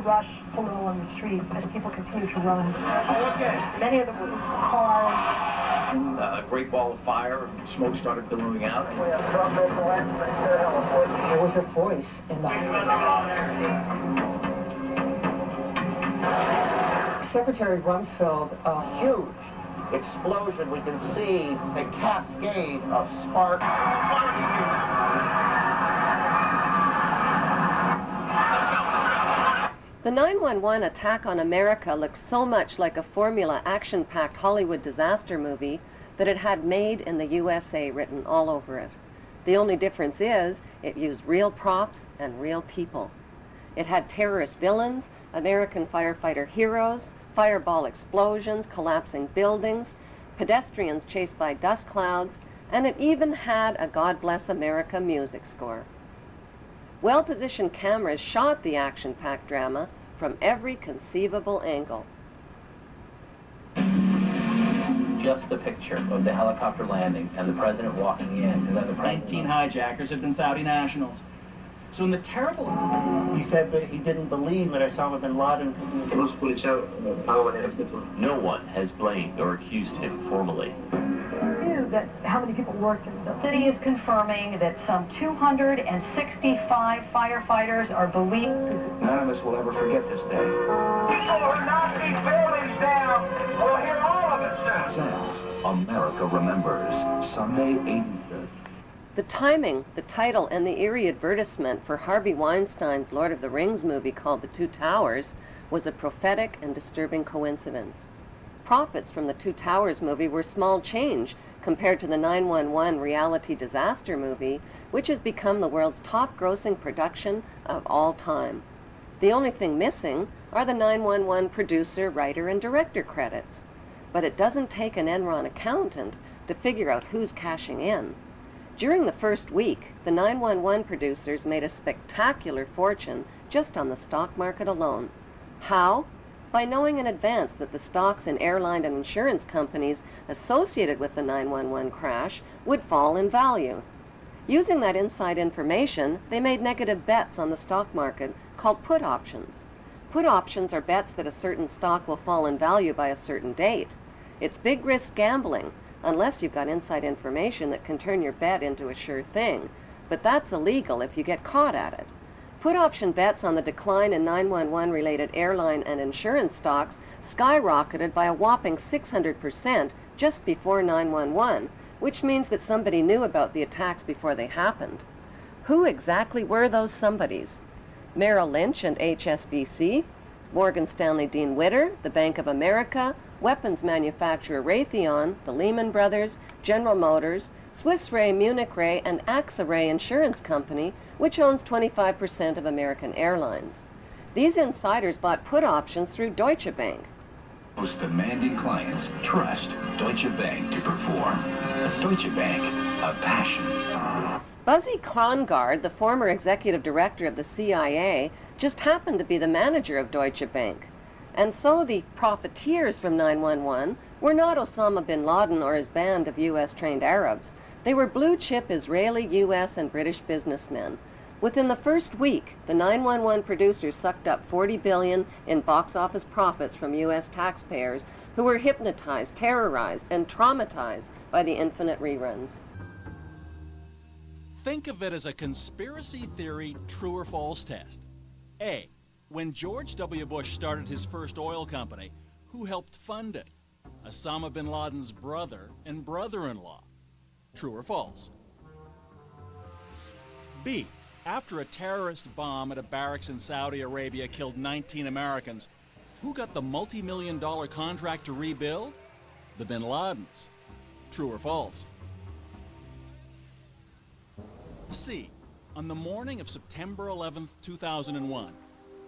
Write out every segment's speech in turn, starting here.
rush pulled along the street as people continued to run. Many of them were cars. And a great ball of fire, smoke started billowing out. There was a voice in the Secretary Rumsfeld, Huge explosion. We can see a cascade of sparks. The 9/11 attack on America looked so much like a formula action-packed Hollywood disaster movie that it had "Made in the USA" written all over it. The only difference is it used real props and real people. It had terrorist villains, American firefighter heroes, fireball explosions, collapsing buildings, pedestrians chased by dust clouds, and it even had a God Bless America music score. Well-positioned cameras shot the action-packed drama from every conceivable angle. Just the picture of the helicopter landing and the president walking in, and then the 19 hijackers had been Saudi nationals. So in the terrible... He said that he didn't believe that Osama bin Laden... No one has blamed or accused him formally. That how many people worked in the The city is confirming that some 265 firefighters are believed. None of us will ever forget this day. People who knock these buildings down will hear all of it soon. America Remembers, Sunday, 83rd. The timing, the title, and the eerie advertisement for Harvey Weinstein's Lord of the Rings movie called The Two Towers was a prophetic and disturbing coincidence. Profits from the Two Towers movie were small change compared to the 9/11 reality disaster movie, which has become the world's top-grossing production of all time. The only thing missing are the 9/11 producer, writer, and director credits. But it doesn't take an Enron accountant to figure out who's cashing in. During the first week, the 911 producers made a spectacular fortune just on the stock market alone. How? By knowing in advance that the stocks in airline and insurance companies associated with the 911 crash would fall in value. Using that inside information, they made negative bets on the stock market called put options. Put options are bets that a certain stock will fall in value by a certain date. It's big risk gambling, unless you've got inside information that can turn your bet into a sure thing. But that's illegal if you get caught at it. Put option bets on the decline in 911 related airline and insurance stocks skyrocketed by a whopping 600% just before 911, which means that somebody knew about the attacks before they happened. Who exactly were those somebodies? Merrill Lynch and HSBC, Morgan Stanley Dean Witter, the Bank of America, weapons manufacturer Raytheon, the Lehman Brothers, General Motors, Swiss Re, Munich Re, and AXA Re Insurance Company, which owns 25% of American Airlines. These insiders bought put options through Deutsche Bank. Most demanding clients trust Deutsche Bank to perform. Deutsche Bank, a passion. Buzzy Krongard, the former executive director of the CIA, just happened to be the manager of Deutsche Bank. And so the profiteers from 911 were not Osama bin Laden or his band of U.S.-trained Arabs. They were blue-chip Israeli, U.S., and British businessmen. Within the first week, the 911 producers sucked up $40 billion in box office profits from U.S. taxpayers who were hypnotized, terrorized, and traumatized by the infinite reruns. Think of it as a conspiracy theory true or false test. A. When George W. Bush started his first oil company, who helped fund it? Osama bin Laden's brother and brother-in-law. True or false? B. After a terrorist bomb at a barracks in Saudi Arabia killed 19 Americans, who got the multi-million-dollar contract to rebuild? The bin Ladens. True or false? C. On the morning of September 11, 2001,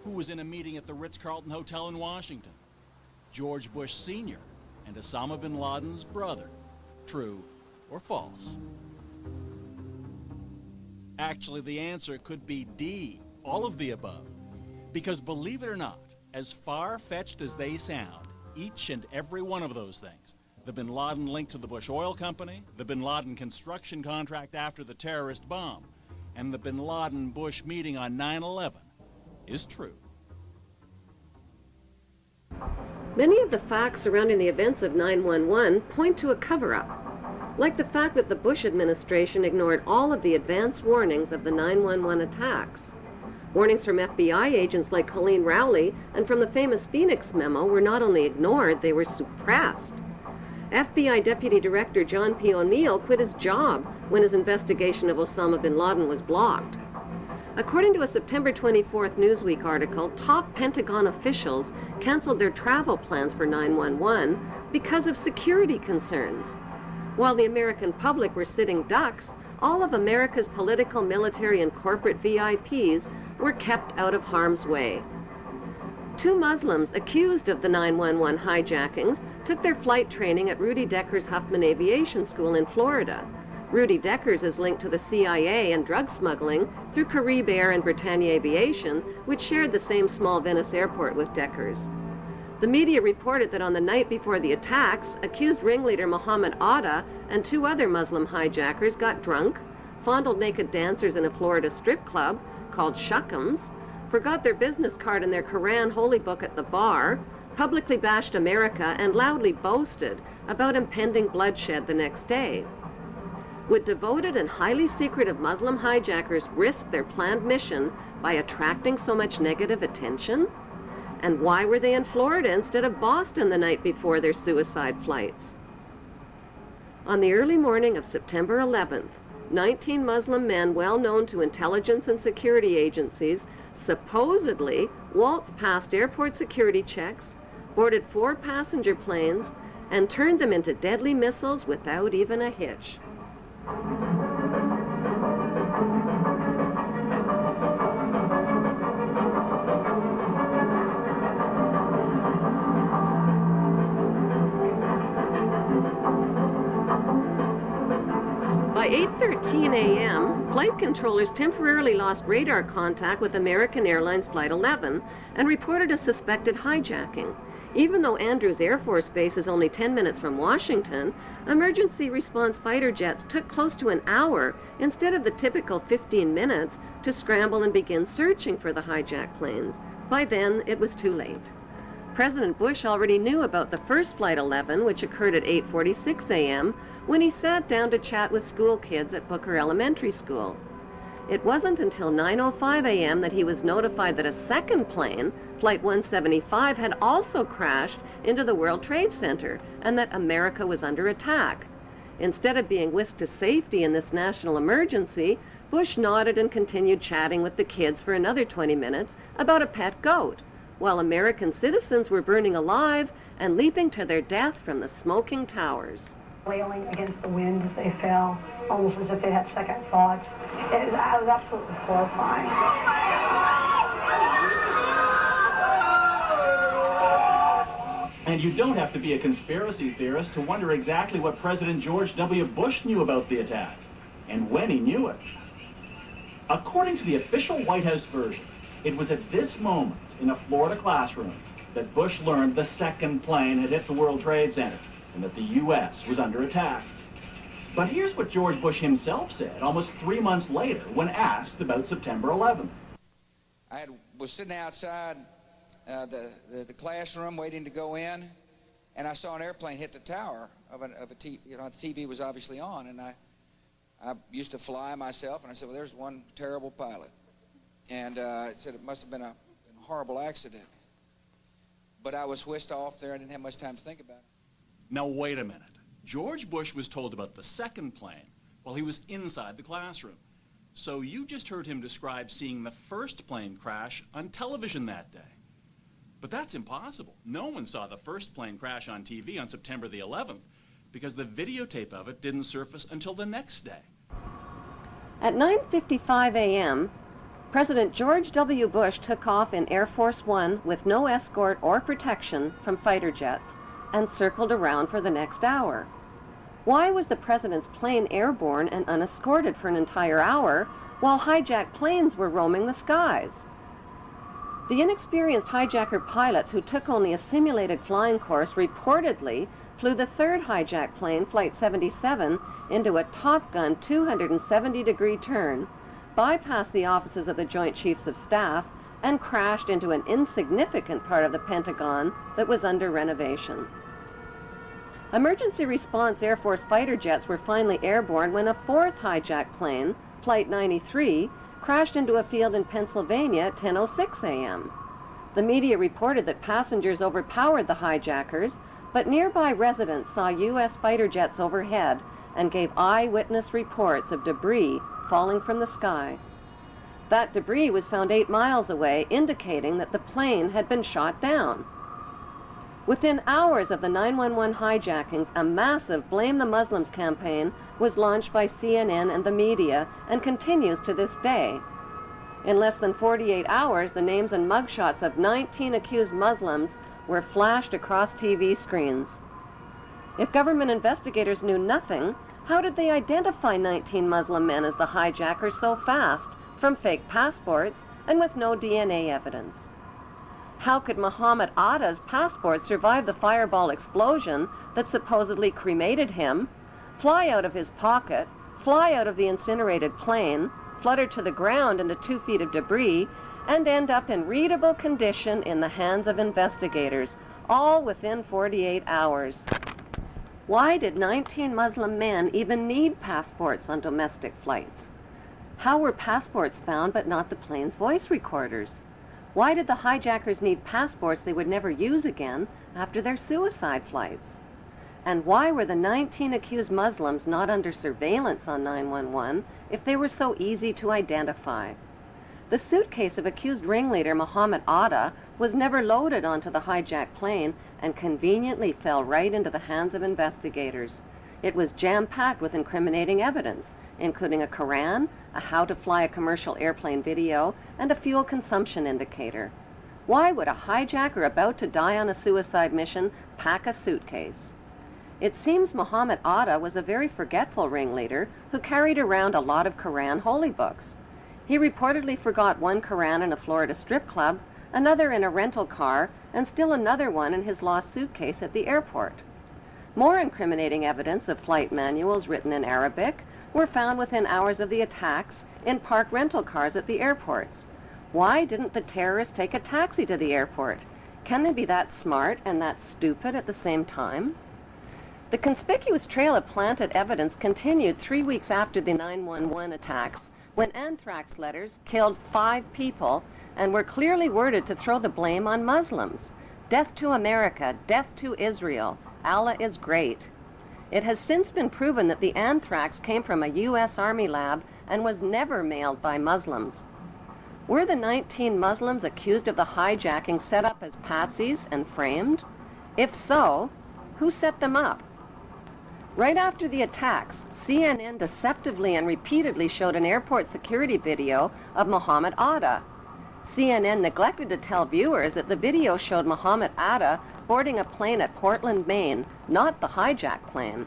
who was in a meeting at the Ritz-Carlton Hotel in Washington? George Bush Sr. and Osama bin Laden's brother. True or false? Actually, the answer could be D, all of the above. Because believe it or not, as far-fetched as they sound, each and every one of those things, the bin Laden link to the Bush Oil Company, the bin Laden construction contract after the terrorist bomb, and the bin Laden-Bush meeting on 9/11, is true. Many of the facts surrounding the events of 9/11 point to a cover-up, like the fact that the Bush administration ignored all of the advance warnings of the 9/11 attacks. Warnings from FBI agents like Colleen Rowley and from the famous Phoenix memo were not only ignored, they were suppressed. FBI Deputy Director John P. O'Neill quit his job when his investigation of Osama bin Laden was blocked. According to a September 24th Newsweek article, top Pentagon officials canceled their travel plans for 9/11 because of security concerns. While the American public were sitting ducks, all of America's political, military, and corporate VIPs were kept out of harm's way. 2 Muslims accused of the 9/11 hijackings took their flight training at Rudy Deckers Huffman Aviation School in Florida. Rudy Deckers is linked to the CIA and drug smuggling through Carib Air and Britannia Aviation, which shared the same small Venice airport with Deckers. The media reported that on the night before the attacks, accused ringleader Mohammed Atta and 2 other Muslim hijackers got drunk, fondled naked dancers in a Florida strip club called Shuckums, forgot their business card and their Quran holy book at the bar, publicly bashed America, and loudly boasted about impending bloodshed the next day. Would devoted and highly secretive Muslim hijackers risk their planned mission by attracting so much negative attention? And why were they in Florida instead of Boston the night before their suicide flights? On the early morning of September 11th, 19 Muslim men well known to intelligence and security agencies supposedly waltzed past airport security checks, boarded 4 passenger planes, and turned them into deadly missiles without even a hitch. By 8:13 a.m., flight controllers temporarily lost radar contact with American Airlines Flight 11 and reported a suspected hijacking. Even though Andrews Air Force Base is only 10 minutes from Washington, emergency response fighter jets took close to an hour instead of the typical 15 minutes to scramble and begin searching for the hijacked planes. By then, it was too late. President Bush already knew about the first Flight 11, which occurred at 8:46 a.m., when he sat down to chat with school kids at Booker Elementary School. It wasn't until 9:05 a.m. that he was notified that a second plane, Flight 175, had also crashed into the World Trade Center and that America was under attack. Instead of being whisked to safety in this national emergency, Bush nodded and continued chatting with the kids for another 20 minutes about a pet goat, while American citizens were burning alive and leaping to their death from the smoking towers. Wailing against the wind as they fell, almost as if they had second thoughts. It was absolutely horrifying. And you don't have to be a conspiracy theorist to wonder exactly what President George W. Bush knew about the attack, and when he knew it. According to the official White House version, it was at this moment in a Florida classroom that Bush learned the second plane had hit the World Trade Center and that the U.S. was under attack. But here's what George Bush himself said almost 3 months later when asked about September 11th. I was sitting outside the classroom waiting to go in, and I saw an airplane hit the tower of a TV. You know, the TV was obviously on, and I used to fly myself, and I said, well, there's one terrible pilot. And it said it must have been a horrible accident. But I was whisked off there. I didn't have much time to think about it. Now, wait a minute. George Bush was told about the second plane while he was inside the classroom. So you just heard him describe seeing the first plane crash on television that day. But that's impossible. No one saw the first plane crash on TV on September the 11th because the videotape of it didn't surface until the next day. At 9:55 a.m., President George W. Bush took off in Air Force One with no escort or protection from fighter jets and circled around for the next hour. Why was the president's plane airborne and unescorted for an entire hour while hijacked planes were roaming the skies? The inexperienced hijacker pilots who took only a simulated flying course reportedly flew the third hijacked plane, Flight 77, into a Top Gun 270-degree turn, bypassed the offices of the Joint Chiefs of Staff, and crashed into an insignificant part of the Pentagon that was under renovation. Emergency response Air Force fighter jets were finally airborne when a fourth hijacked plane, Flight 93, crashed into a field in Pennsylvania at 10:06 a.m. The media reported that passengers overpowered the hijackers, but nearby residents saw U.S. fighter jets overhead and gave eyewitness reports of debris falling from the sky. That debris was found 8 miles away, indicating that the plane had been shot down. Within hours of the 911 hijackings, a massive Blame the Muslims campaign was launched by CNN and the media and continues to this day. In less than 48 hours, the names and mugshots of 19 accused Muslims were flashed across TV screens. If government investigators knew nothing, how did they identify 19 Muslim men as the hijackers so fast from fake passports and with no DNA evidence? How could Muhammad Atta's passport survive the fireball explosion that supposedly cremated him, fly out of his pocket, fly out of the incinerated plane, flutter to the ground into 2 feet of debris, and end up in readable condition in the hands of investigators, all within 48 hours? Why did 19 Muslim men even need passports on domestic flights? How were passports found but not the plane's voice recorders? Why did the hijackers need passports they would never use again after their suicide flights? And why were the 19 accused Muslims not under surveillance on 911 if they were so easy to identify? The suitcase of accused ringleader Muhammad Atta was never loaded onto the hijacked plane and conveniently fell right into the hands of investigators. It was jam-packed with incriminating evidence, including a Quran, a how to fly a commercial airplane video, and a fuel consumption indicator. Why would a hijacker about to die on a suicide mission pack a suitcase? It seems Muhammad Atta was a very forgetful ringleader who carried around a lot of Quran holy books. He reportedly forgot one Quran in a Florida strip club, another in a rental car, and still another one in his lost suitcase at the airport. More incriminating evidence of flight manuals written in Arabic were found within hours of the attacks in parked rental cars at the airports. Why didn't the terrorists take a taxi to the airport? Can they be that smart and that stupid at the same time? The conspicuous trail of planted evidence continued 3 weeks after the 911 attacks, when anthrax letters killed 5 people and were clearly worded to throw the blame on Muslims. Death to America, death to Israel, Allah is great. It has since been proven that the anthrax came from a U.S. Army lab and was never mailed by Muslims. Were the 19 Muslims accused of the hijacking set up as patsies and framed? If so, who set them up? Right after the attacks, CNN deceptively and repeatedly showed an airport security video of Muhammad Atta. CNN neglected to tell viewers that the video showed Muhammad Atta boarding a plane at Portland, Maine, not the hijacked plane.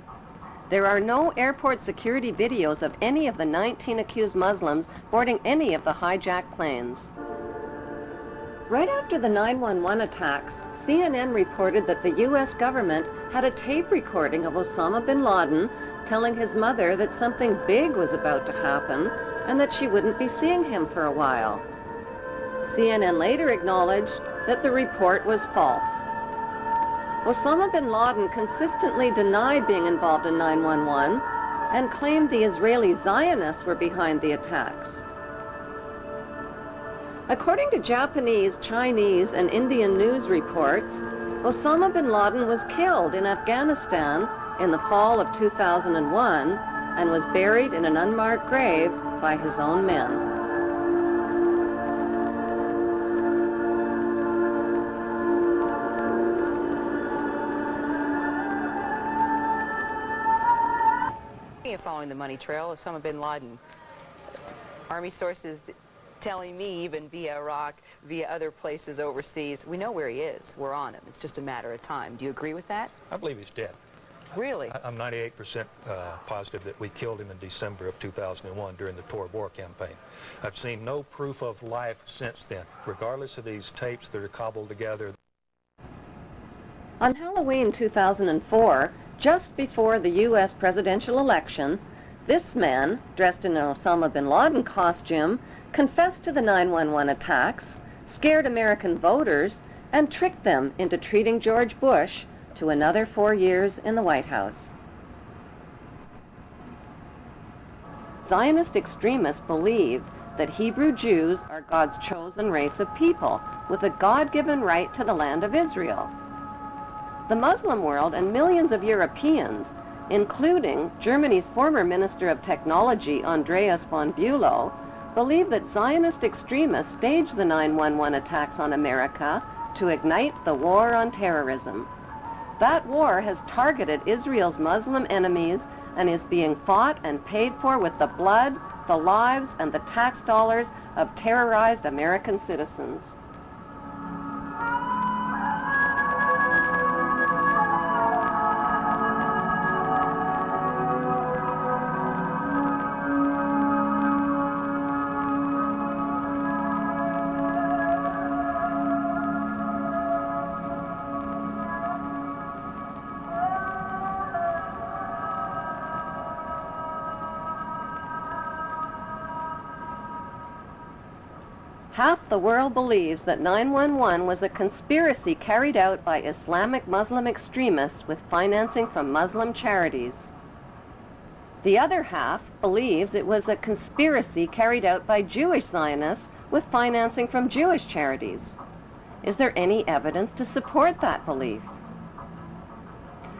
There are no airport security videos of any of the 19 accused Muslims boarding any of the hijacked planes. Right after the 911 attacks, CNN reported that the U.S. government had a tape recording of Osama bin Laden telling his mother that something big was about to happen and that she wouldn't be seeing him for a while. CNN later acknowledged that the report was false. Osama bin Laden consistently denied being involved in 911 and claimed the Israeli Zionists were behind the attacks. According to Japanese, Chinese, and Indian news reports, Osama bin Laden was killed in Afghanistan in the fall of 2001 and was buried in an unmarked grave by his own men. Following the money trail, Osama bin Laden. Army sources telling me, even via Iraq, via other places overseas, we know where he is. We're on him. It's just a matter of time. Do you agree with that? I believe he's dead. Really? I'm 98% positive that we killed him in December of 2001 during the Tor Bor campaign. I've seen no proof of life since then, regardless of these tapes that are cobbled together. On Halloween 2004, just before the U.S. presidential election, this man, dressed in an Osama bin Laden costume, confessed to the 911 attacks, scared American voters, and tricked them into treating George Bush to another 4 years in the White House. Zionist extremists believed that Hebrew Jews are God's chosen race of people with a God-given right to the land of Israel. The Muslim world and millions of Europeans, including Germany's former Minister of Technology, Andreas von Bülow, believe that Zionist extremists staged the 9/11 attacks on America to ignite the war on terrorism. That war has targeted Israel's Muslim enemies and is being fought and paid for with the blood, the lives, and the tax dollars of terrorized American citizens. Half the world believes that 9/11 was a conspiracy carried out by Islamic Muslim extremists with financing from Muslim charities. The other half believes it was a conspiracy carried out by Jewish Zionists with financing from Jewish charities. Is there any evidence to support that belief?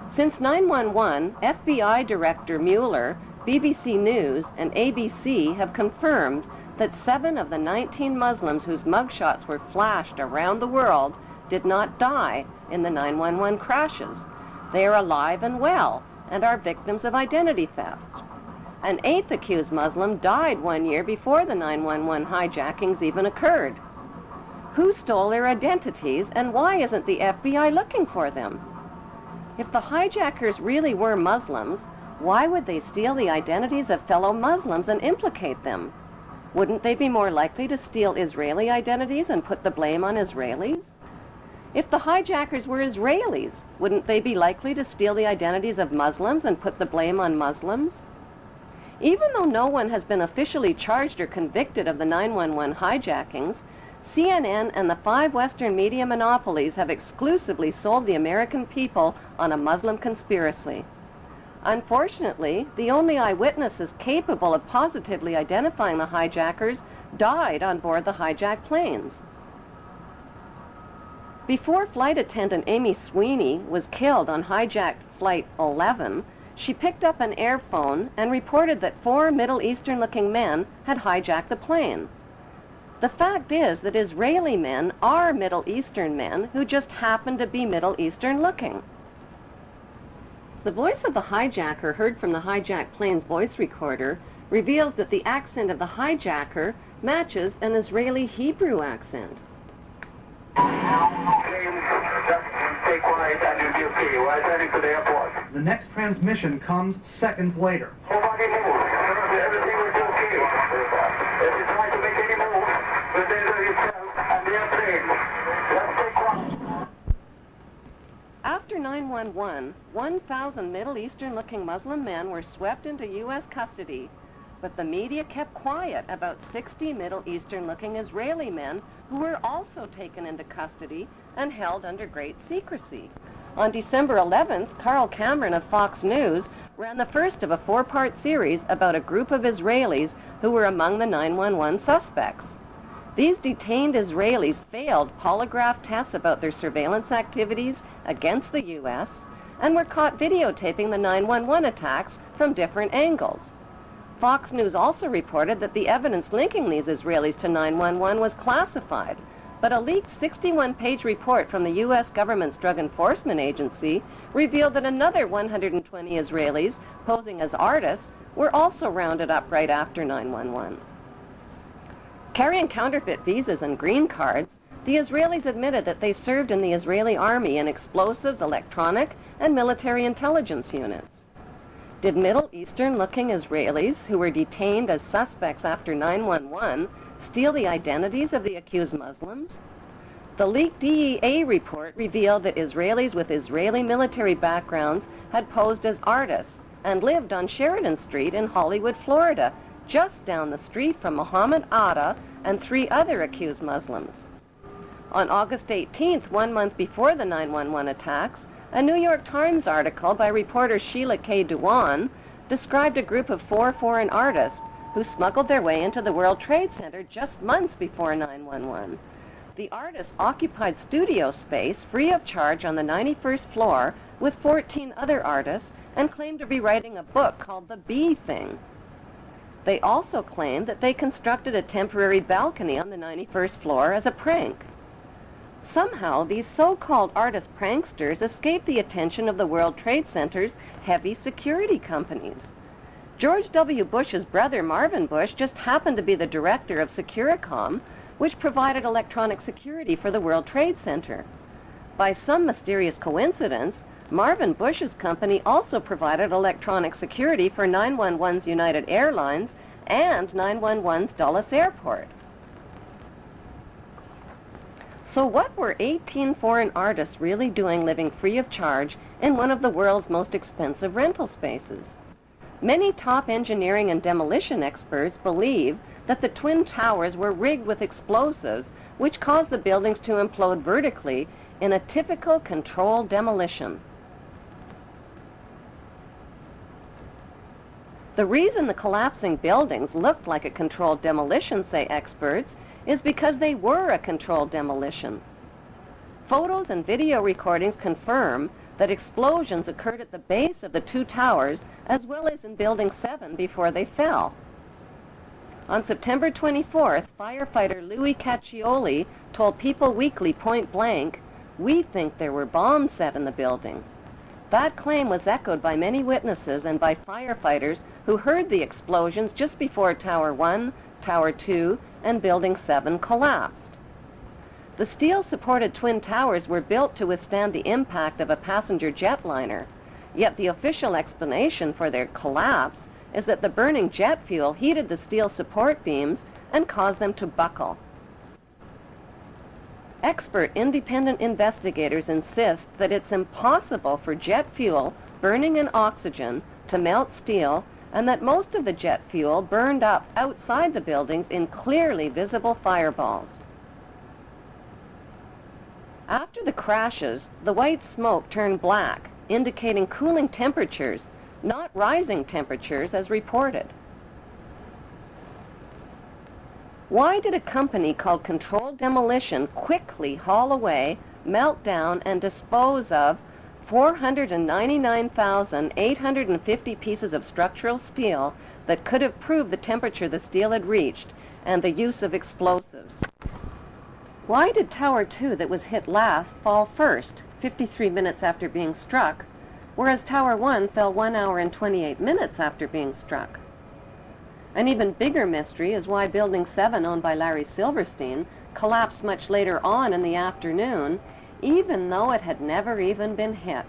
Since 9/11, FBI Director Mueller, BBC News, and ABC have confirmed that 7 of the 19 Muslims whose mugshots were flashed around the world did not die in the 9/11 crashes. They are alive and well and are victims of identity theft. An 8th accused Muslim died 1 year before the 9/11 hijackings even occurred. Who stole their identities, and why isn't the FBI looking for them? If the hijackers really were Muslims, why would they steal the identities of fellow Muslims and implicate them? Wouldn't they be more likely to steal Israeli identities and put the blame on Israelis? If the hijackers were Israelis, wouldn't they be likely to steal the identities of Muslims and put the blame on Muslims? Even though no one has been officially charged or convicted of the 9/11 hijackings, CNN and the 5 Western media monopolies have exclusively sold the American people on a Muslim conspiracy. Unfortunately, the only eyewitnesses capable of positively identifying the hijackers died on board the hijacked planes. Before flight attendant Amy Sweeney was killed on hijacked Flight 11, she picked up an airphone and reported that 4 Middle Eastern-looking men had hijacked the plane. The fact is that Israeli men are Middle Eastern men who just happen to be Middle Eastern-looking. The voice of the hijacker heard from the hijacked plane's voice recorder reveals that the accent of the hijacker matches an Israeli Hebrew accent. The next transmission comes seconds later. Nobody moved. Everything was okay. If you try to make any move, the desert itself and the airplane. Let's stay quiet. After 9/11, 1,000 Middle Eastern-looking Muslim men were swept into U.S. custody, but the media kept quiet about 60 Middle Eastern-looking Israeli men who were also taken into custody and held under great secrecy. On December 11th, Carl Cameron of Fox News ran the first of a 4-part series about a group of Israelis who were among the 9/11 suspects. These detained Israelis failed polygraph tests about their surveillance activities against the U.S. and were caught videotaping the 9/11 attacks from different angles. Fox News also reported that the evidence linking these Israelis to 9/11 was classified, but a leaked 61-page report from the U.S. government's Drug Enforcement Agency revealed that another 120 Israelis, posing as artists, were also rounded up right after 9/11. Carrying counterfeit visas and green cards, the Israelis admitted that they served in the Israeli army in explosives, electronic, and military intelligence units. Did Middle Eastern-looking Israelis who were detained as suspects after 9/11 steal the identities of the accused Muslims? The leaked DEA report revealed that Israelis with Israeli military backgrounds had posed as artists and lived on Sheridan Street in Hollywood, Florida, just down the street from Mohammed Atta and 3 other accused Muslims. On August 18th, 1 month before the 9/11 attacks, a New York Times article by reporter Sheila K. Dewan described a group of 4 foreign artists who smuggled their way into the World Trade Center just months before 9/11. The artists occupied studio space free of charge on the 91st floor with 14 other artists and claimed to be writing a book called The Bee Thing. They also claimed that they constructed a temporary balcony on the 91st floor as a prank. Somehow, these so-called artist pranksters escaped the attention of the World Trade Center's heavy security companies. George W. Bush's brother, Marvin Bush, just happened to be the director of Securicom, which provided electronic security for the World Trade Center. By some mysterious coincidence, Marvin Bush's company also provided electronic security for 911's United Airlines and 911's Dulles Airport. So what were 18 foreign artists really doing living free of charge in one of the world's most expensive rental spaces? Many top engineering and demolition experts believe that the Twin Towers were rigged with explosives which caused the buildings to implode vertically in a typical controlled demolition. The reason the collapsing buildings looked like a controlled demolition, say experts, is because they were a controlled demolition. Photos and video recordings confirm that explosions occurred at the base of the 2 towers as well as in Building 7 before they fell. On September 24th, firefighter Louis Caccioli told People Weekly point blank, "We think there were bombs set in the building." That claim was echoed by many witnesses and by firefighters who heard the explosions just before Tower 1, Tower 2, and Building 7 collapsed. The steel-supported Twin Towers were built to withstand the impact of a passenger jetliner, yet the official explanation for their collapse is that the burning jet fuel heated the steel support beams and caused them to buckle. Expert independent investigators insist that it's impossible for jet fuel burning in oxygen to melt steel, and that most of the jet fuel burned up outside the buildings in clearly visible fireballs. After the crashes, the white smoke turned black, indicating cooling temperatures, not rising temperatures as reported. Why did a company called Controlled Demolition quickly haul away, melt down, and dispose of 499,850 pieces of structural steel that could have proved the temperature the steel had reached and the use of explosives? Why did Tower 2 that was hit last fall first, 53 minutes after being struck, whereas Tower 1 fell 1 hour and 28 minutes after being struck? An even bigger mystery is why Building 7, owned by Larry Silverstein, collapsed much later on in the afternoon, even though it had never even been hit.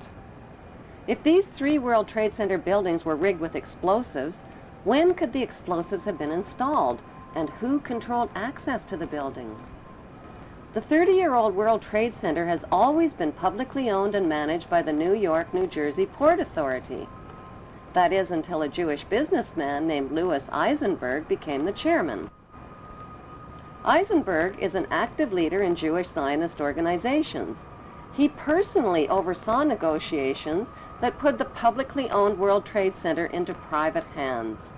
If these 3 World Trade Center buildings were rigged with explosives, when could the explosives have been installed, and who controlled access to the buildings? The 30-year-old World Trade Center has always been publicly owned and managed by the New York, New Jersey Port Authority. That is, until a Jewish businessman named Louis Eisenberg became the chairman. Eisenberg is an active leader in Jewish Zionist organizations. He personally oversaw negotiations that put the publicly owned World Trade Center into private hands.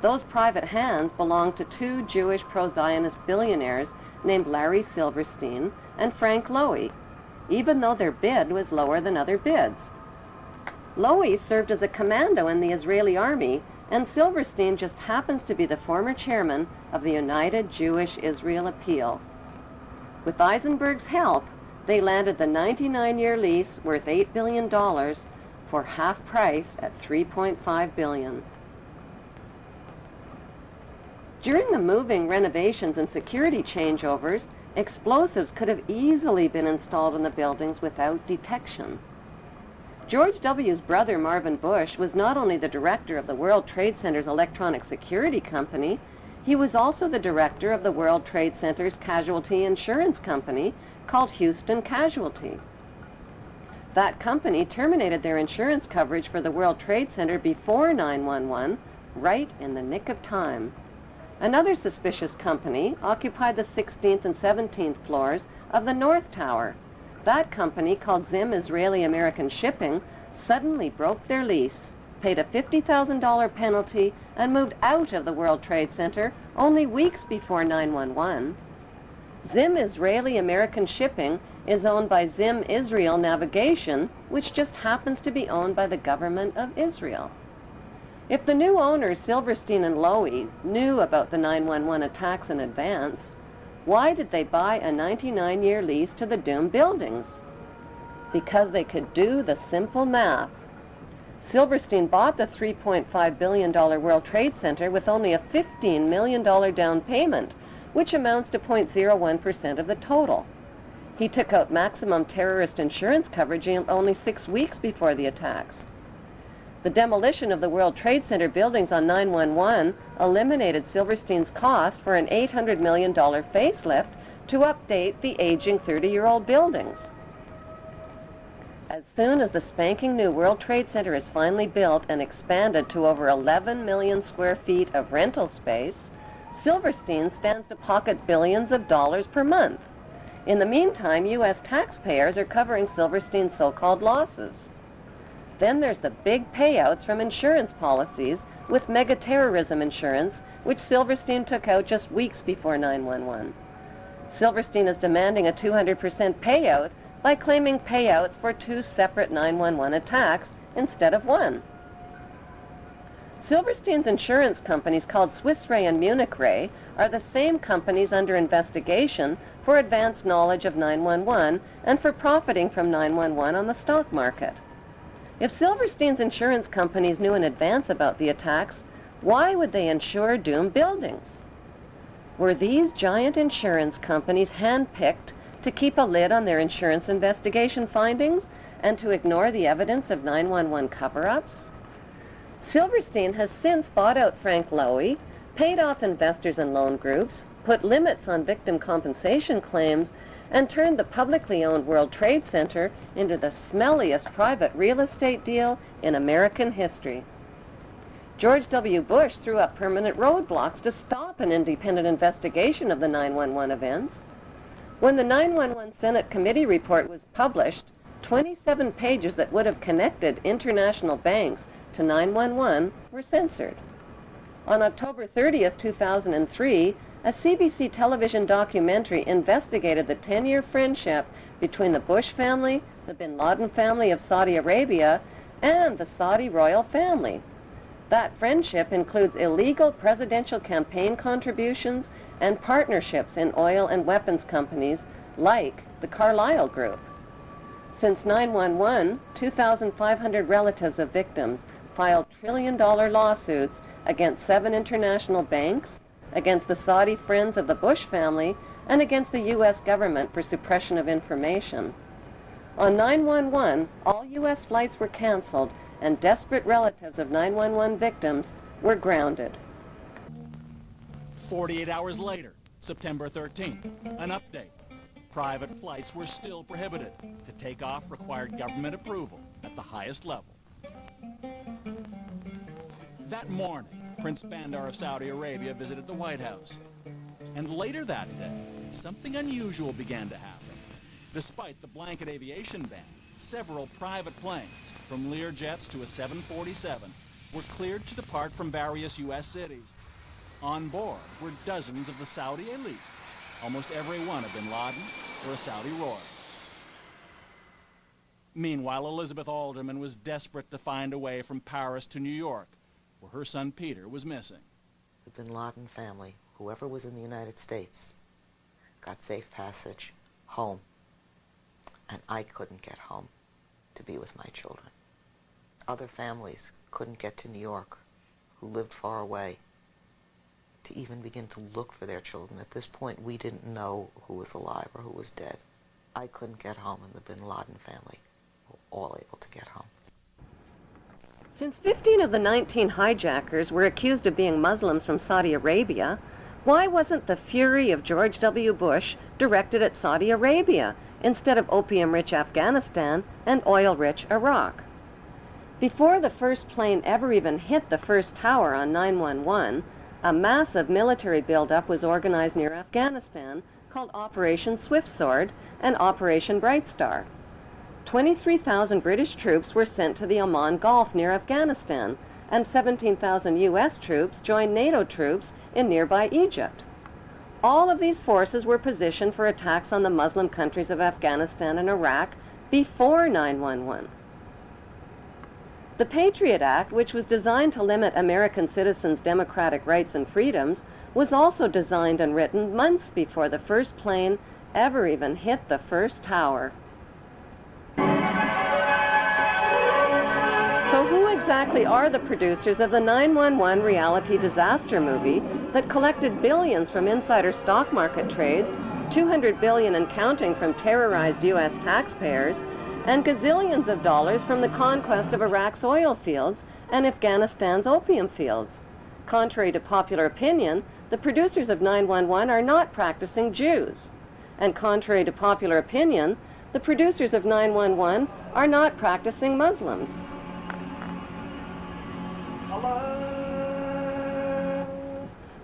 Those private hands belonged to 2 Jewish pro-Zionist billionaires named Larry Silverstein and Frank Lowy, even though their bid was lower than other bids. Lowy served as a commando in the Israeli army, and Silverstein just happens to be the former chairman of the United Jewish Israel Appeal. With Eisenberg's help, they landed the 99-year lease worth $8 billion for half price at $3.5 billion. During the moving, renovations, and security changeovers, explosives could have easily been installed in the buildings without detection. George W.'s brother, Marvin Bush, was not only the director of the World Trade Center's electronic security company, he was also the director of the World Trade Center's casualty insurance company called Houston Casualty. That company terminated their insurance coverage for the World Trade Center before 9/11, right in the nick of time. Another suspicious company occupied the 16th and 17th floors of the North Tower. That company, called Zim Israeli American Shipping, suddenly broke their lease, paid a $50,000 penalty, and moved out of the World Trade Center only weeks before 9/11. Zim Israeli American Shipping is owned by Zim Israel Navigation, which just happens to be owned by the government of Israel. If the new owners, Silverstein and Lowy, knew about the 9/11 attacks in advance, why did they buy a 99-year lease to the doomed buildings? Because they could do the simple math. Silverstein bought the $3.5 billion World Trade Center with only a $15 million down payment, which amounts to 0.01% of the total. He took out maximum terrorist insurance coverage only 6 weeks before the attacks. The demolition of the World Trade Center buildings on 9/11 eliminated Silverstein's cost for an $800 million facelift to update the aging 30-year-old buildings. As soon as the spanking new World Trade Center is finally built and expanded to over 11 million square feet of rental space, Silverstein stands to pocket billions of dollars per month. In the meantime, U.S. taxpayers are covering Silverstein's so-called losses. Then there's the big payouts from insurance policies with mega-terrorism insurance, which Silverstein took out just weeks before 9/11. Silverstein is demanding a 200% payout by claiming payouts for 2 separate 9/11 attacks instead of one. Silverstein's insurance companies, called Swiss Re and Munich Re, are the same companies under investigation for advanced knowledge of 9/11 and for profiting from 9/11 on the stock market. If Silverstein's insurance companies knew in advance about the attacks, why would they insure doomed buildings? Were these giant insurance companies handpicked to keep a lid on their insurance investigation findings and to ignore the evidence of 9/11 cover-ups? Silverstein has since bought out Frank Lowy, paid off investors and loan groups, put limits on victim compensation claims, and turned the publicly owned World Trade Center into the smelliest private real estate deal in American history. George W. Bush threw up permanent roadblocks to stop an independent investigation of the 9/11 events. When the 9/11 Senate Committee report was published, 27 pages that would have connected international banks to 9/11 were censored. On October 30th, 2003, a CBC television documentary investigated the 10-year friendship between the Bush family, the bin Laden family of Saudi Arabia, and the Saudi royal family. That friendship includes illegal presidential campaign contributions and partnerships in oil and weapons companies like the Carlyle Group. Since 9/11, 2,500 relatives of victims filed trillion-dollar lawsuits against 7 international banks, against the Saudi friends of the Bush family, and against the U.S. government for suppression of information. On 9/11, all U.S. flights were canceled, and desperate relatives of 9/11 victims were grounded. 48 hours later, September 13th, an update. Private flights were still prohibited. To take off required government approval at the highest level. That morning, Prince Bandar of Saudi Arabia visited the White House. And later that day, something unusual began to happen. Despite the blanket aviation ban, several private planes, from Learjets to a 747, were cleared to depart from various U.S. cities. On board were dozens of the Saudi elite, almost every one of bin Laden or a Saudi royal. Meanwhile, Elizabeth Alderman was desperate to find a way from Paris to New York, where her son Peter was missing. The bin Laden family, whoever was in the United States, got safe passage home, and I couldn't get home to be with my children. Other families couldn't get to New York, who lived far away, to even begin to look for their children. At this point, we didn't know who was alive or who was dead. I couldn't get home, and the bin Laden family were all able to get home. Since 15 of the 19 hijackers were accused of being Muslims from Saudi Arabia, why wasn't the fury of George W. Bush directed at Saudi Arabia instead of opium-rich Afghanistan and oil-rich Iraq? Before the first plane ever even hit the first tower on 9/11, a massive military buildup was organized near Afghanistan called Operation Swift Sword and Operation Bright Star. 23,000 British troops were sent to the Oman Gulf near Afghanistan, and 17,000 U.S. troops joined NATO troops in nearby Egypt. All of these forces were positioned for attacks on the Muslim countries of Afghanistan and Iraq before 9/11. The Patriot Act, which was designed to limit American citizens' democratic rights and freedoms, was also designed and written months before the first plane ever even hit the first tower. So who exactly are the producers of the 9/11 reality disaster movie that collected billions from insider stock market trades, $200 billion and counting from terrorized U.S. taxpayers, and gazillions of dollars from the conquest of Iraq's oil fields and Afghanistan's opium fields? Contrary to popular opinion, the producers of 9/11 are not practicing Jews. And contrary to popular opinion, the producers of 9/11 are not practicing Muslims.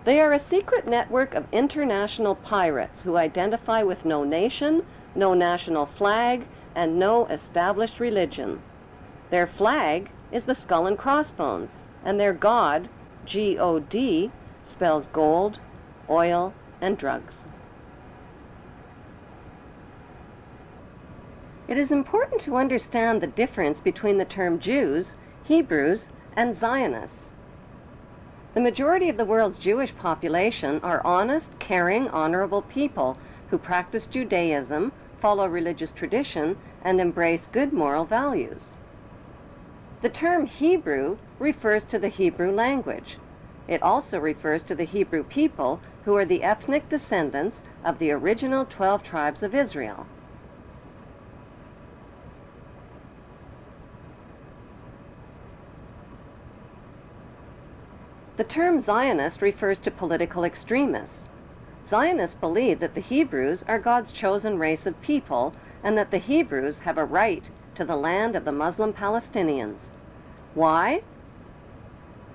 They are a secret network of international pirates who identify with no nation, no national flag, and no established religion. Their flag is the skull and crossbones, and their god, G-O-D, spells gold, oil, and drugs. It is important to understand the difference between the term Jews, Hebrews, and Zionists. The majority of the world's Jewish population are honest, caring, honorable people who practice Judaism, follow religious tradition, and embrace good moral values. The term Hebrew refers to the Hebrew language. It also refers to the Hebrew people who are the ethnic descendants of the original 12 tribes of Israel. The term Zionist refers to political extremists. Zionists believe that the Hebrews are God's chosen race of people and that the Hebrews have a right to the land of the Muslim Palestinians. Why?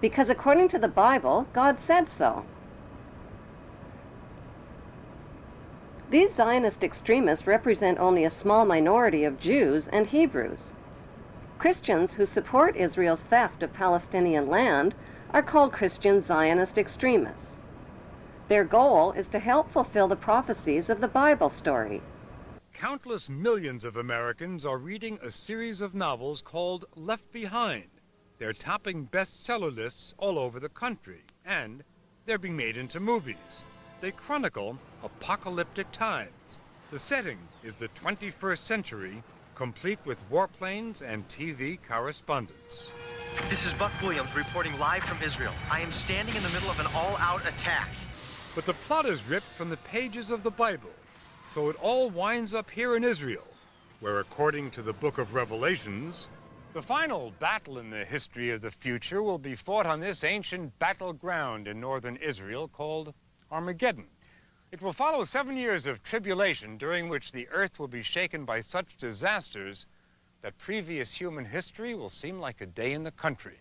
Because according to the Bible, God said so. These Zionist extremists represent only a small minority of Jews and Hebrews. Christians who support Israel's theft of Palestinian land are called Christian Zionist extremists. Their goal is to help fulfill the prophecies of the Bible story. Countless millions of Americans are reading a series of novels called Left Behind. They're topping bestseller lists all over the country, and they're being made into movies. They chronicle apocalyptic times. The setting is the 21st century, complete with warplanes and TV correspondence. This is Buck Williams reporting live from Israel. I am standing in the middle of an all-out attack. But the plot is ripped from the pages of the Bible, so it all winds up here in Israel, where according to the book of Revelations, the final battle in the history of the future will be fought on this ancient battleground in northern Israel called Armageddon. It will follow 7 years of tribulation during which the earth will be shaken by such disasters that previous human history will seem like a day in the country.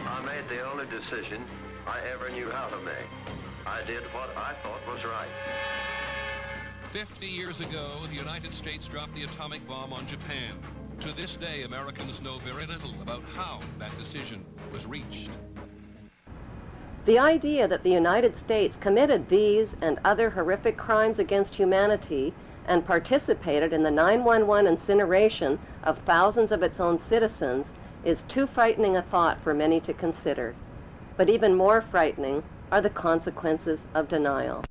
I made the only decision I ever knew how to make. I did what I thought was right. 50 years ago, the United States dropped the atomic bomb on Japan. To this day, Americans know very little about how that decision was reached. The idea that the United States committed these and other horrific crimes against humanity and participated in the 9/11 incineration of thousands of its own citizens is too frightening a thought for many to consider. But even more frightening are the consequences of denial.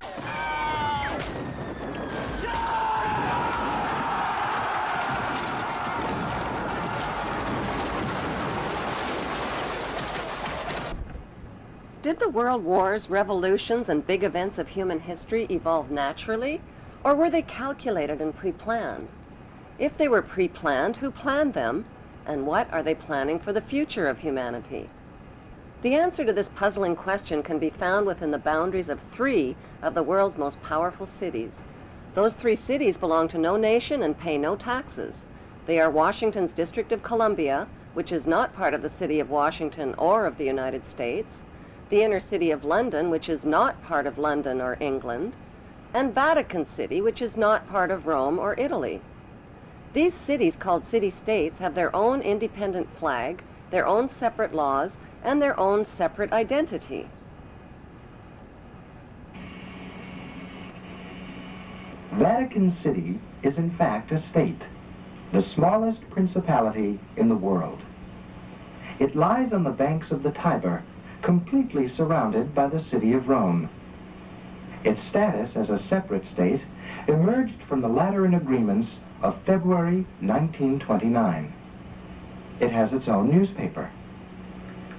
Did the world wars, revolutions, and big events of human history evolve naturally, or were they calculated and pre-planned? If they were pre-planned, who planned them, and what are they planning for the future of humanity? The answer to this puzzling question can be found within the boundaries of 3 of the world's most powerful cities. Those 3 cities belong to no nation and pay no taxes. They are Washington's District of Columbia, which is not part of the city of Washington or of the United States, the inner city of London, which is not part of London or England, and Vatican City, which is not part of Rome or Italy. These cities, called city-states, have their own independent flag, their own separate laws, and their own separate identity. Vatican City is in fact a state, the smallest principality in the world. It lies on the banks of the Tiber, completely surrounded by the city of Rome. Its status as a separate state emerged from the Lateran Agreements of February 1929. It has its own newspaper,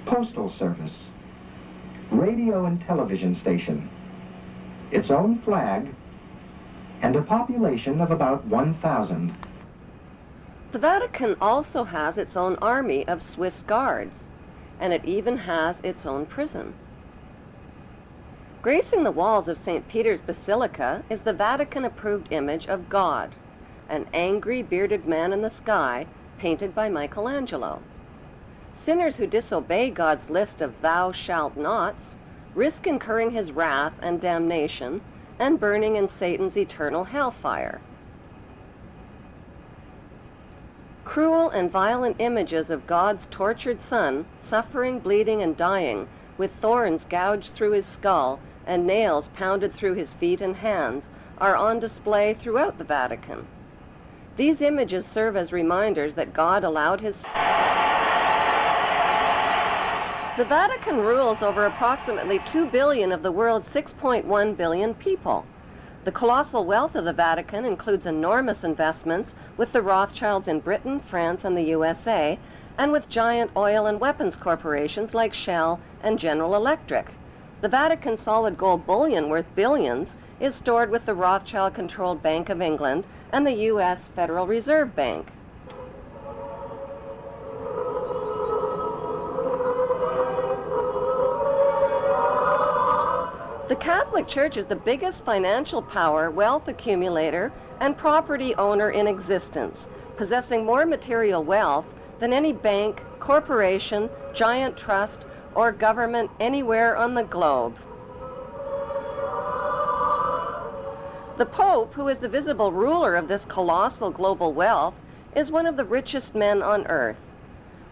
postal service, radio and television station, its own flag, and a population of about 1,000. The Vatican also has its own army of Swiss guards, and it even has its own prison. Gracing the walls of St. Peter's Basilica is the Vatican-approved image of God, an angry, bearded man in the sky, painted by Michelangelo. Sinners who disobey God's list of thou shalt nots risk incurring his wrath and damnation and burning in Satan's eternal hellfire. Cruel and violent images of God's tortured Son, suffering, bleeding, and dying, with thorns gouged through his skull and nails pounded through his feet and hands, are on display throughout the Vatican. These images serve as reminders that God allowed his... The Vatican rules over approximately 2 billion of the world's 6.1 billion people. The colossal wealth of the Vatican includes enormous investments with the Rothschilds in Britain, France, and the USA, and with giant oil and weapons corporations like Shell and General Electric. The Vatican solid gold bullion worth billions is stored with the Rothschild-controlled Bank of England and the U.S. Federal Reserve Bank. The Catholic Church is the biggest financial power, wealth accumulator, and property owner in existence, possessing more material wealth than any bank, corporation, giant trust, or government anywhere on the globe. The Pope, who is the visible ruler of this colossal global wealth, is one of the richest men on earth.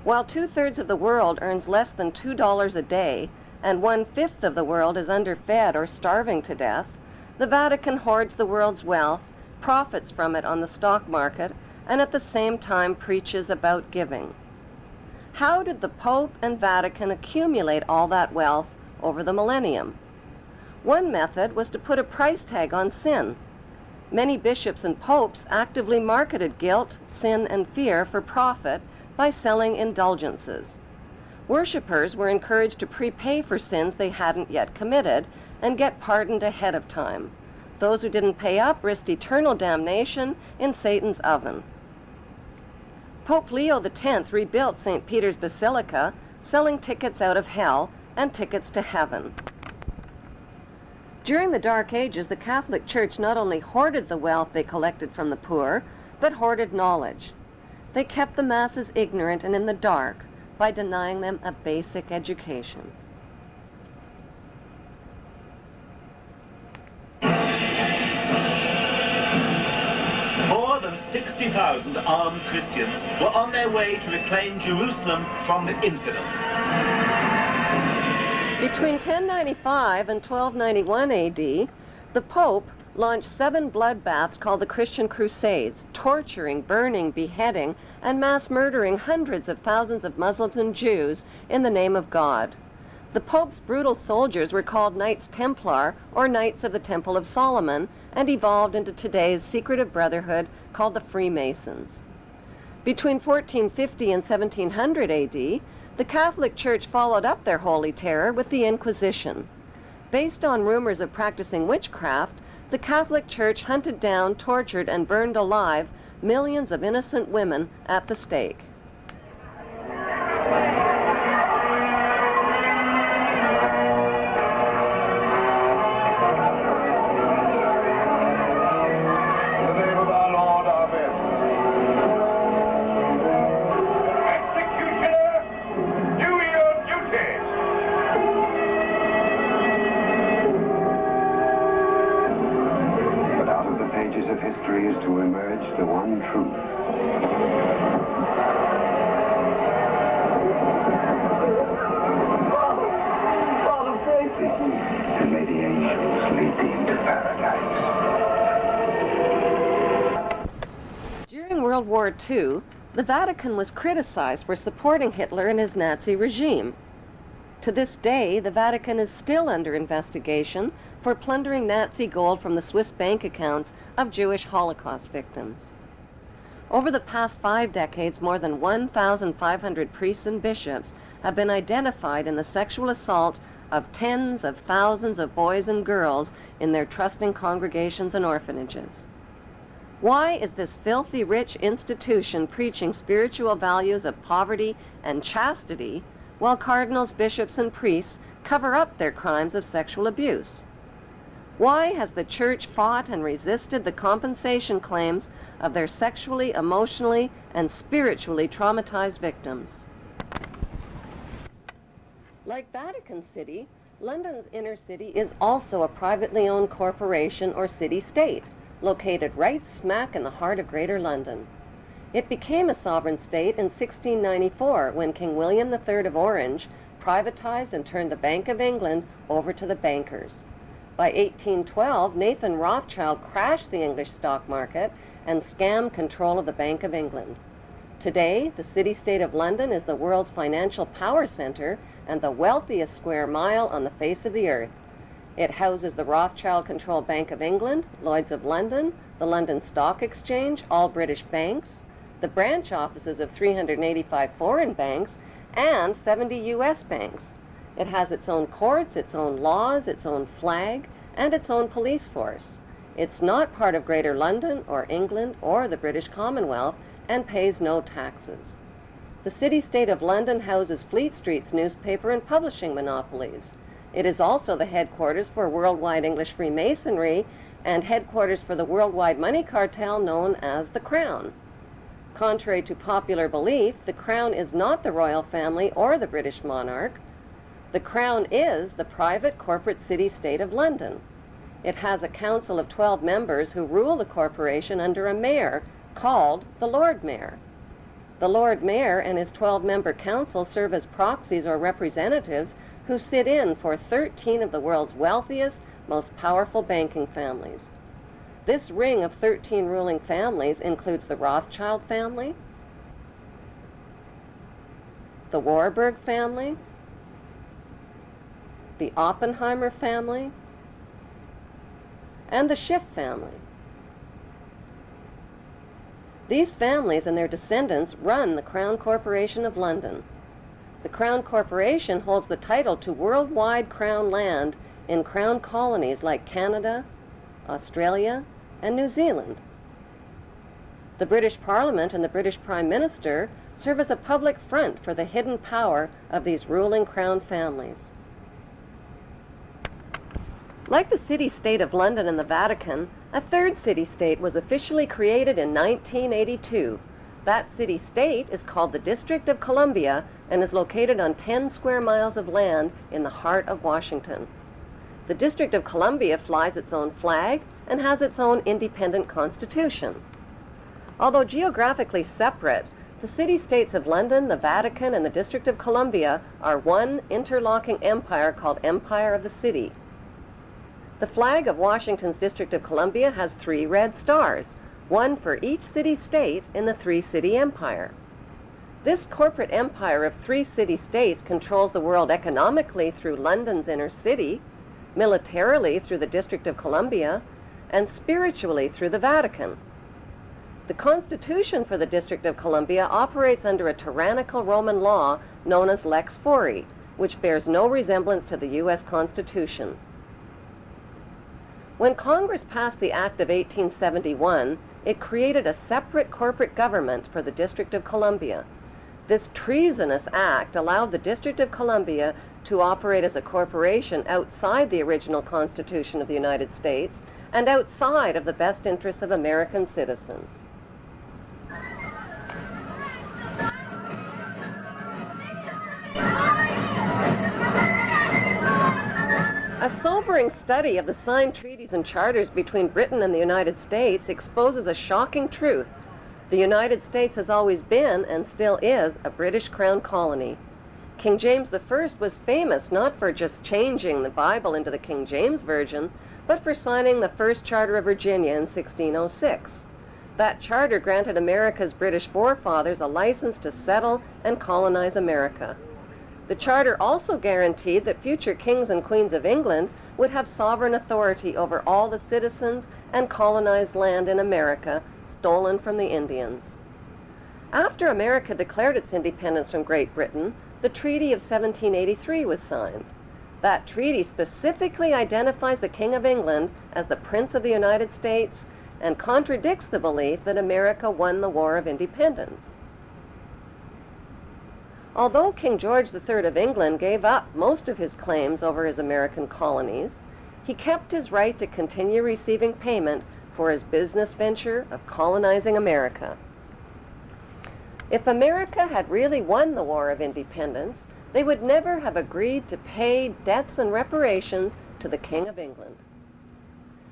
While 2/3 of the world earns less than $2 a day, and 1/5 of the world is underfed or starving to death, the Vatican hoards the world's wealth, profits from it on the stock market, and at the same time preaches about giving. How did the Pope and Vatican accumulate all that wealth over the millennium? One method was to put a price tag on sin. Many bishops and popes actively marketed guilt, sin, and fear for profit by selling indulgences. Worshippers were encouraged to prepay for sins they hadn't yet committed and get pardoned ahead of time. Those who didn't pay up risked eternal damnation in Satan's oven. Pope Leo X rebuilt St. Peter's Basilica, selling tickets out of hell and tickets to heaven. During the Dark Ages, the Catholic Church not only hoarded the wealth they collected from the poor, but hoarded knowledge. They kept the masses ignorant and in the dark by denying them a basic education. More than 60,000 armed Christians were on their way to reclaim Jerusalem from the infidel. Between 1095 and 1291 AD, the Pope launched 7 bloodbaths called the Christian Crusades, torturing, burning, beheading, and mass murdering hundreds of thousands of Muslims and Jews in the name of God. The Pope's brutal soldiers were called Knights Templar, or Knights of the Temple of Solomon, and evolved into today's secretive brotherhood called the Freemasons. Between 1450 and 1700 AD, the Catholic Church followed up their holy terror with the Inquisition. Based on rumors of practicing witchcraft, the Catholic Church hunted down, tortured, and burned alive millions of innocent women at the stake. mysteries to emerge the one truth. And may the angels lead thee into paradise. During World War II, the Vatican was criticized for supporting Hitler and his Nazi regime. To this day, the Vatican is still under investigation for plundering Nazi gold from the Swiss bank accounts of Jewish Holocaust victims. Over the past 5 decades, more than 1,500 priests and bishops have been identified in the sexual assault of tens of thousands of boys and girls in their trusting congregations and orphanages. Why is this filthy rich institution preaching spiritual values of poverty and chastity while cardinals, bishops, and priests cover up their crimes of sexual abuse? Why has the Church fought and resisted the compensation claims of their sexually, emotionally, and spiritually traumatized victims? Like Vatican City, London's inner city is also a privately owned corporation or city-state, located right smack in the heart of Greater London. It became a sovereign state in 1694 when King William III of Orange privatized and turned the Bank of England over to the bankers. By 1812, Nathan Rothschild crashed the English stock market and scammed control of the Bank of England. Today, the city-state of London is the world's financial power center and the wealthiest square mile on the face of the earth. It houses the Rothschild-controlled Bank of England, Lloyd's of London, the London Stock Exchange, all British banks, the branch offices of 385 foreign banks, and 70 U.S. banks. It has its own courts, its own laws, its own flag, and its own police force. It's not part of Greater London or England or the British Commonwealth and pays no taxes. The city-state of London houses Fleet Street's newspaper and publishing monopolies. It is also the headquarters for worldwide English Freemasonry and headquarters for the worldwide money cartel known as the Crown. Contrary to popular belief, the Crown is not the royal family or the British monarch. The Crown is the private corporate city-state of London. It has a council of 12 members who rule the corporation under a mayor called the Lord Mayor. The Lord Mayor and his 12-member council serve as proxies or representatives who sit in for 13 of the world's wealthiest, most powerful banking families. This ring of 13 ruling families includes the Rothschild family, the Warburg family, the Oppenheimer family, and the Schiff family. These families and their descendants run the Crown Corporation of London. The Crown Corporation holds the title to worldwide Crown land in Crown colonies like Canada, Australia, and New Zealand. The British Parliament and the British Prime Minister serve as a public front for the hidden power of these ruling Crown families. Like the city-state of London and the Vatican, a third city-state was officially created in 1982. That city-state is called the District of Columbia and is located on 10 square miles of land in the heart of Washington. The District of Columbia flies its own flag and has its own independent constitution. Although geographically separate, the city-states of London, the Vatican, and the District of Columbia are one interlocking empire called Empire of the City. The flag of Washington's District of Columbia has 3 red stars, one for each city-state in the 3-city empire. This corporate empire of 3 city-states controls the world economically through London's inner city, militarily through the District of Columbia, and spiritually through the Vatican. The Constitution for the District of Columbia operates under a tyrannical Roman law known as Lex Fori, which bears no resemblance to the U.S. Constitution. When Congress passed the Act of 1871, it created a separate corporate government for the District of Columbia. This treasonous act allowed the District of Columbia to operate as a corporation outside the original Constitution of the United States and outside of the best interests of American citizens. A sobering study of the signed treaties and charters between Britain and the United States exposes a shocking truth. The United States has always been, and still is, a British Crown colony. King James I was famous not for just changing the Bible into the King James Version, but for signing the first Charter of Virginia in 1606. That charter granted America's British forefathers a license to settle and colonize America. The charter also guaranteed that future kings and queens of England would have sovereign authority over all the citizens and colonized land in America stolen from the Indians. After America declared its independence from Great Britain, the Treaty of 1783 was signed. That treaty specifically identifies the King of England as the Prince of the United States and contradicts the belief that America won the War of Independence. Although King George III of England gave up most of his claims over his American colonies, he kept his right to continue receiving payment for his business venture of colonizing America. If America had really won the War of Independence, they would never have agreed to pay debts and reparations to the King of England.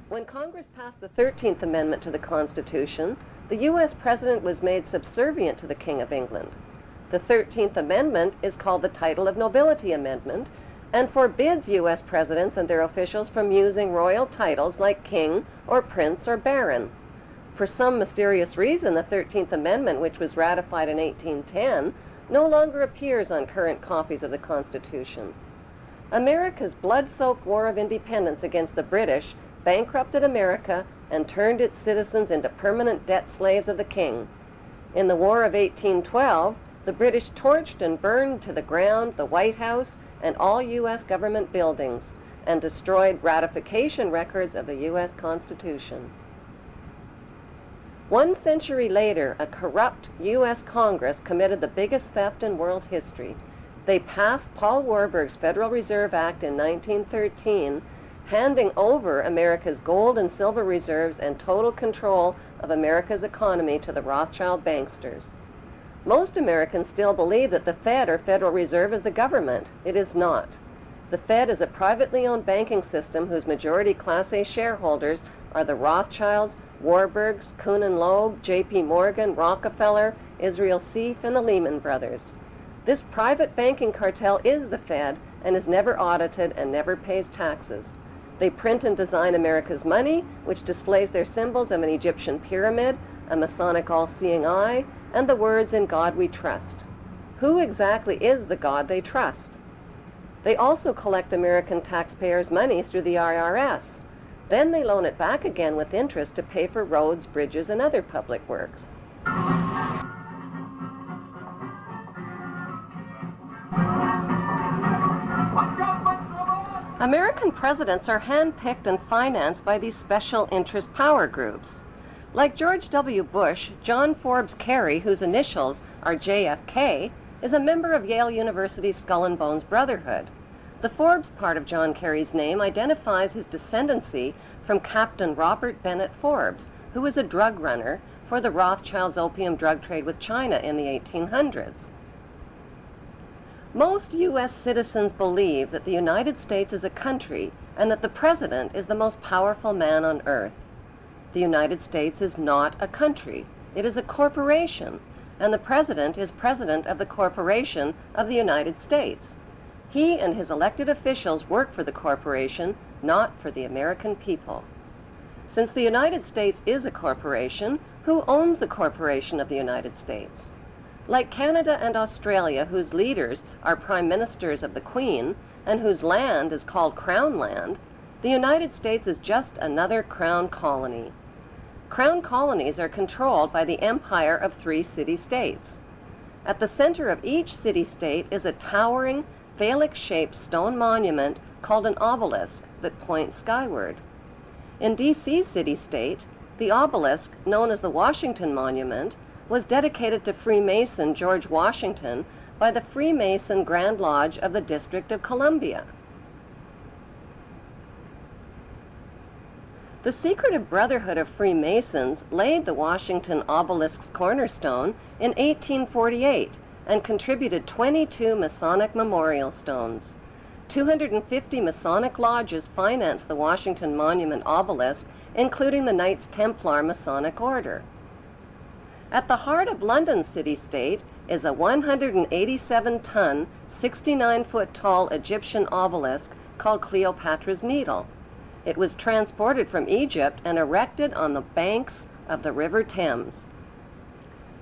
When Congress passed the 13th Amendment to the Constitution, the U.S. President was made subservient to the King of England. The 13th Amendment is called the Title of Nobility Amendment and forbids U.S. presidents and their officials from using royal titles like king or prince or baron. For some mysterious reason, the 13th Amendment, which was ratified in 1810, no longer appears on current copies of the Constitution. America's blood-soaked War of Independence against the British bankrupted America and turned its citizens into permanent debt slaves of the king. In the War of 1812, the British torched and burned to the ground the White House and all U.S. government buildings and destroyed ratification records of the U.S. Constitution. 1 century later, a corrupt U.S. Congress committed the biggest theft in world history. They passed Paul Warburg's Federal Reserve Act in 1913, handing over America's gold and silver reserves and total control of America's economy to the Rothschild banksters. Most Americans still believe that the Fed or Federal Reserve is the government. It is not. The Fed is a privately owned banking system whose majority Class A shareholders are the Rothschilds, Warburgs, Kuhn and Loeb, J.P. Morgan, Rockefeller, Israel Seif, and the Lehman Brothers. This private banking cartel is the Fed and is never audited and never pays taxes. They print and design America's money, which displays their symbols of an Egyptian pyramid, a Masonic all-seeing eye, and the words "In God We Trust." Who exactly is the God they trust? They also collect American taxpayers' money through the IRS. Then they loan it back again with interest to pay for roads, bridges, and other public works. American presidents are handpicked and financed by these special interest power groups. Like George W. Bush, John Forbes Kerry, whose initials are JFK, is a member of Yale University's Skull and Bones Brotherhood. The Forbes part of John Kerry's name identifies his descendancy from Captain Robert Bennett Forbes, who was a drug runner for the Rothschilds' opium drug trade with China in the 1800s. Most U.S. citizens believe that the United States is a country and that the president is the most powerful man on earth. The United States is not a country. It is a corporation, and the president is president of the corporation of the United States. He and his elected officials work for the corporation, not for the American people. Since the United States is a corporation, who owns the corporation of the United States? Like Canada and Australia, whose leaders are prime ministers of the Queen and whose land is called Crown Land, the United States is just another Crown colony. Crown colonies are controlled by the empire of 3 city-states. At the center of each city-state is a towering, phallic-shaped stone monument called an obelisk that points skyward. In D.C.'s city-state, the obelisk, known as the Washington Monument, was dedicated to Freemason George Washington by the Freemason Grand Lodge of the District of Columbia. The secretive Brotherhood of Freemasons laid the Washington obelisk's cornerstone in 1848 and contributed 22 Masonic memorial stones. 250 Masonic lodges financed the Washington Monument obelisk, including the Knights Templar Masonic Order. At the heart of London city-state is a 187-ton, 69-foot-tall Egyptian obelisk called Cleopatra's Needle. It was transported from Egypt and erected on the banks of the River Thames.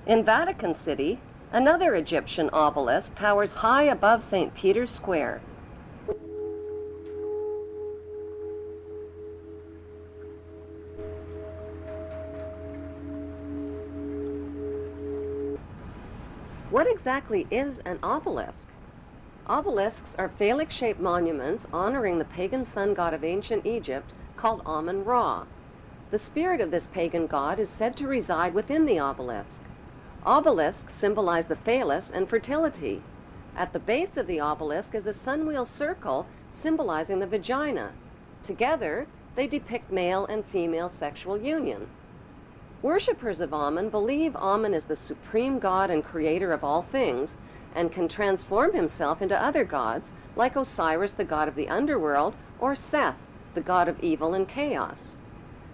In Vatican City, another Egyptian obelisk towers high above St. Peter's Square. What exactly is an obelisk? Obelisks are phallic-shaped monuments honoring the pagan sun god of ancient Egypt called Amun-Ra. The spirit of this pagan god is said to reside within the obelisk. Obelisks symbolize the phallus and fertility. At the base of the obelisk is a sunwheel circle symbolizing the vagina. Together, they depict male and female sexual union. Worshippers of Amun believe Amun is the supreme god and creator of all things, and can transform himself into other gods, like Osiris, the god of the underworld, or Seth, the god of evil and chaos.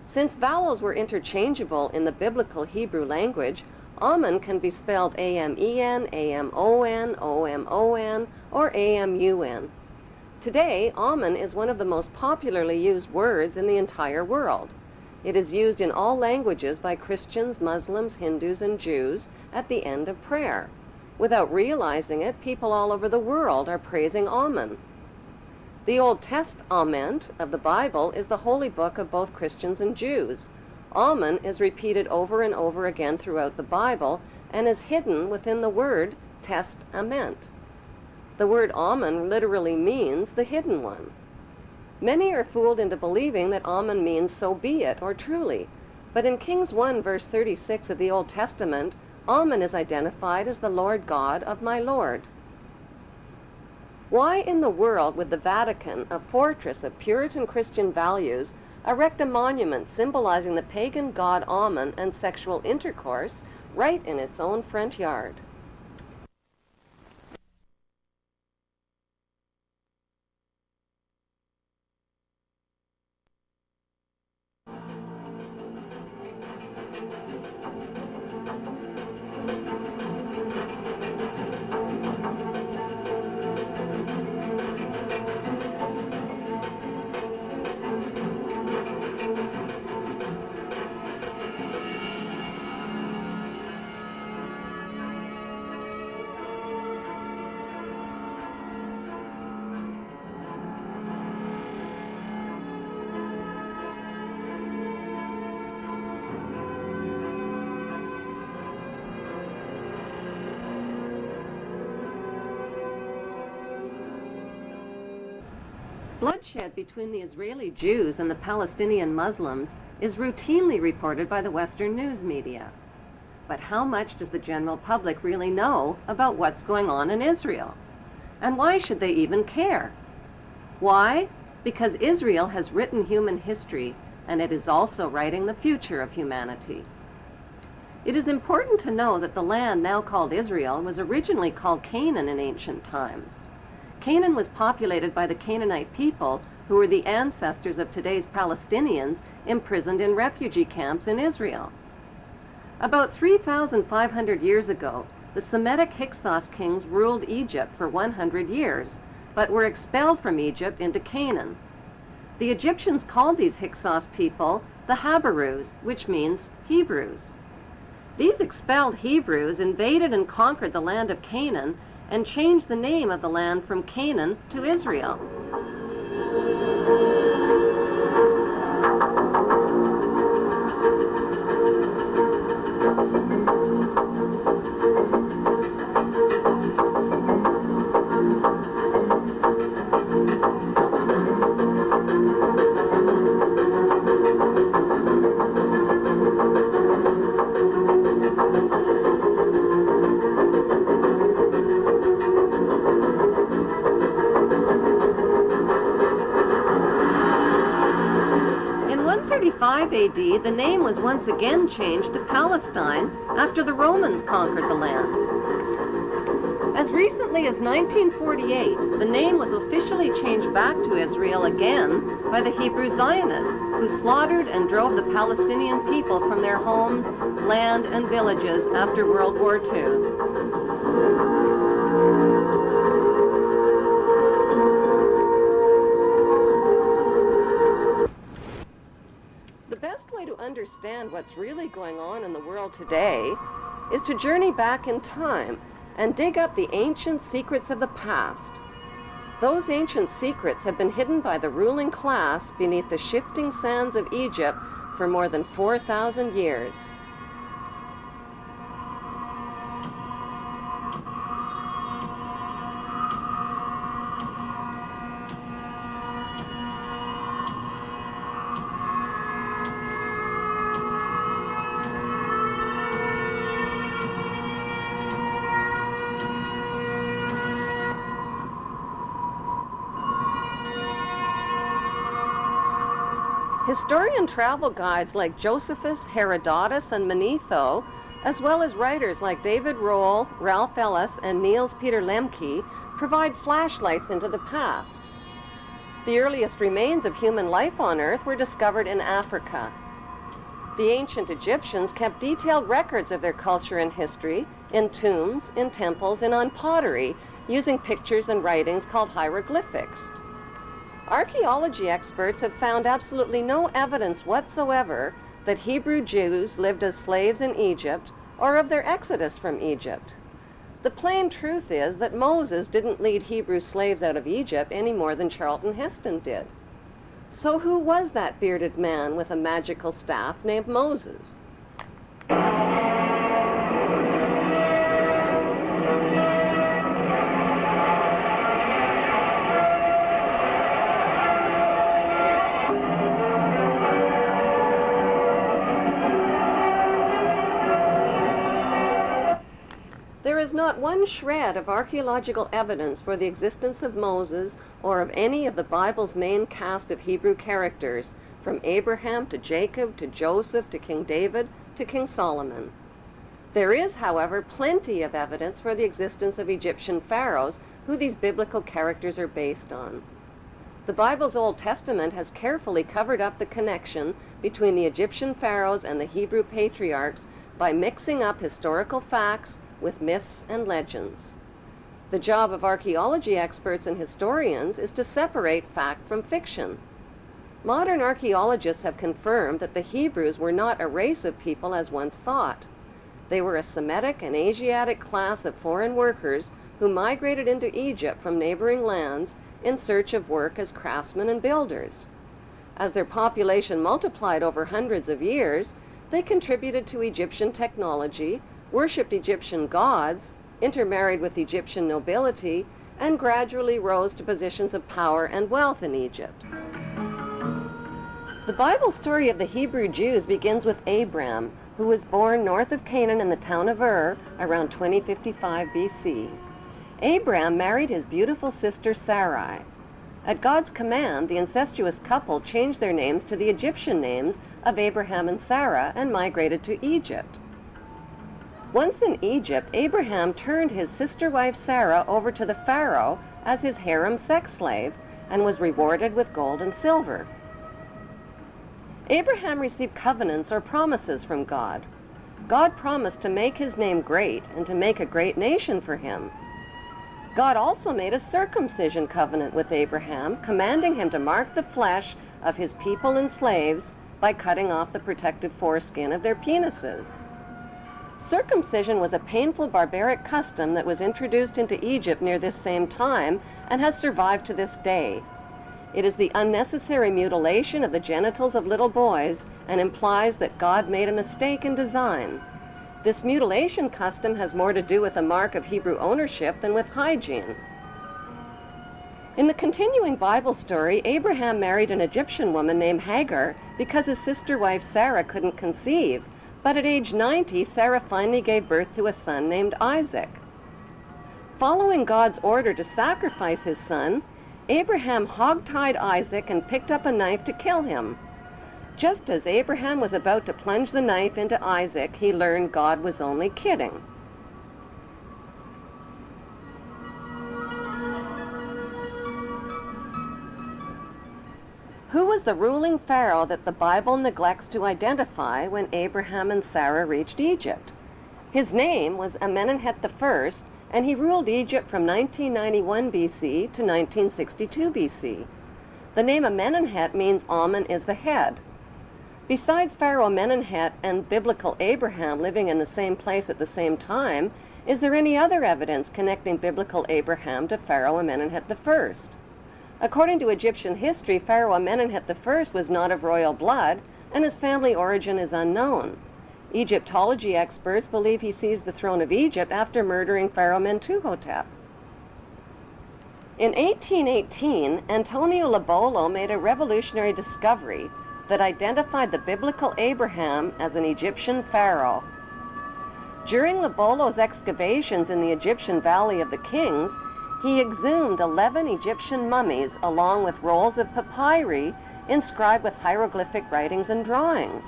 Since vowels were interchangeable in the biblical Hebrew language, Amun can be spelled A-M-E-N, A-M-O-N, O-M-O-N, or A-M-U-N. Today, Amun is one of the most popularly used words in the entire world. It is used in all languages by Christians, Muslims, Hindus, and Jews at the end of prayer. Without realizing it, people all over the world are praising Amun. The Old Testament of the Bible is the holy book of both Christians and Jews. Amun is repeated over and over again throughout the Bible and is hidden within the word testament. The word Amun literally means the hidden one. Many are fooled into believing that Amun means so be it or truly, but in Kings 1 verse 36 of the Old Testament, Amun is identified as the Lord God of my Lord. Why in the world would the Vatican, a fortress of Puritan Christian values, erect a monument symbolizing the pagan god Amun and sexual intercourse right in its own front yard? Bloodshed between the Israeli Jews and the Palestinian Muslims is routinely reported by the Western news media. But how much does the general public really know about what's going on in Israel? And why should they even care? Why? Because Israel has written human history, and it is also writing the future of humanity. It is important to know that the land now called Israel was originally called Canaan in ancient times. Canaan was populated by the Canaanite people, who were the ancestors of today's Palestinians imprisoned in refugee camps in Israel. About 3,500 years ago, the Semitic Hyksos kings ruled Egypt for 100 years, but were expelled from Egypt into Canaan. The Egyptians called these Hyksos people the Habarus, which means Hebrews. These expelled Hebrews invaded and conquered the land of Canaan and changed the name of the land from Canaan to Israel. AD, the name was once again changed to Palestine after the Romans conquered the land. As recently as 1948, the name was officially changed back to Israel again by the Hebrew Zionists, who slaughtered and drove the Palestinian people from their homes, land, and villages after World War II. The best way to understand what's really going on in the world today is to journey back in time and dig up the ancient secrets of the past. Those ancient secrets have been hidden by the ruling class beneath the shifting sands of Egypt for more than 4,000 years. Historian travel guides like Josephus, Herodotus, and Manetho, as well as writers like David Rohl, Ralph Ellis, and Niels Peter Lemke, provide flashlights into the past. The earliest remains of human life on Earth were discovered in Africa. The ancient Egyptians kept detailed records of their culture and history in tombs, in temples, and on pottery, using pictures and writings called hieroglyphics. Archaeology experts have found absolutely no evidence whatsoever that Hebrew Jews lived as slaves in Egypt or of their exodus from Egypt. The plain truth is that Moses didn't lead Hebrew slaves out of Egypt any more than Charlton Heston did. So who was that bearded man with a magical staff named Moses? There is not one shred of archaeological evidence for the existence of Moses or of any of the Bible's main cast of Hebrew characters, from Abraham to Jacob to Joseph to King David to King Solomon. There is, however, plenty of evidence for the existence of Egyptian pharaohs who these biblical characters are based on. The Bible's Old Testament has carefully covered up the connection between the Egyptian pharaohs and the Hebrew patriarchs by mixing up historical facts with myths and legends. The job of archaeology experts and historians is to separate fact from fiction. Modern archaeologists have confirmed that the Hebrews were not a race of people as once thought. They were a Semitic and Asiatic class of foreign workers who migrated into Egypt from neighboring lands in search of work as craftsmen and builders. As their population multiplied over hundreds of years, they contributed to Egyptian technology, worshipped Egyptian gods, intermarried with Egyptian nobility, and gradually rose to positions of power and wealth in Egypt. The Bible story of the Hebrew Jews begins with Abram, who was born north of Canaan in the town of Ur around 2055 BC. Abram married his beautiful sister Sarai. At God's command, the incestuous couple changed their names to the Egyptian names of Abraham and Sarah and migrated to Egypt. Once in Egypt, Abraham turned his sister wife Sarah over to the Pharaoh as his harem sex slave and was rewarded with gold and silver. Abraham received covenants or promises from God. God promised to make his name great and to make a great nation for him. God also made a circumcision covenant with Abraham, commanding him to mark the flesh of his people and slaves by cutting off the protective foreskin of their penises. Circumcision was a painful barbaric custom that was introduced into Egypt near this same time and has survived to this day. It is the unnecessary mutilation of the genitals of little boys and implies that God made a mistake in design. This mutilation custom has more to do with a mark of Hebrew ownership than with hygiene. In the continuing Bible story, Abraham married an Egyptian woman named Hagar because his sister wife Sarah couldn't conceive. But at age 90, Sarah finally gave birth to a son named Isaac. Following God's order to sacrifice his son, Abraham hog-tied Isaac and picked up a knife to kill him. Just as Abraham was about to plunge the knife into Isaac, he learned God was only kidding. Who was the ruling pharaoh that the Bible neglects to identify when Abraham and Sarah reached Egypt? His name was Amenemhet I, and he ruled Egypt from 1991 BC to 1962 BC. The name Amenemhet means Amen is the head. Besides Pharaoh Amenemhet and biblical Abraham living in the same place at the same time, is there any other evidence connecting biblical Abraham to Pharaoh Amenemhet I? According to Egyptian history, Pharaoh Amenemhet I was not of royal blood, and his family origin is unknown. Egyptology experts believe he seized the throne of Egypt after murdering Pharaoh Mentuhotep. In 1818, Antonio Lobolo made a revolutionary discovery that identified the biblical Abraham as an Egyptian pharaoh. During Lobolo's excavations in the Egyptian Valley of the Kings, he exhumed 11 Egyptian mummies along with rolls of papyri inscribed with hieroglyphic writings and drawings.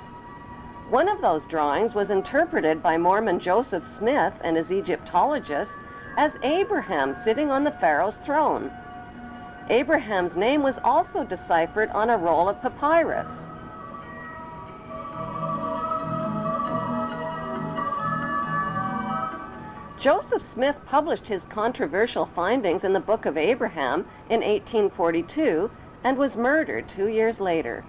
One of those drawings was interpreted by Mormon Joseph Smith and his Egyptologists as Abraham sitting on the pharaoh's throne. Abraham's name was also deciphered on a roll of papyrus. Joseph Smith published his controversial findings in the Book of Abraham in 1842 and was murdered 2 years later.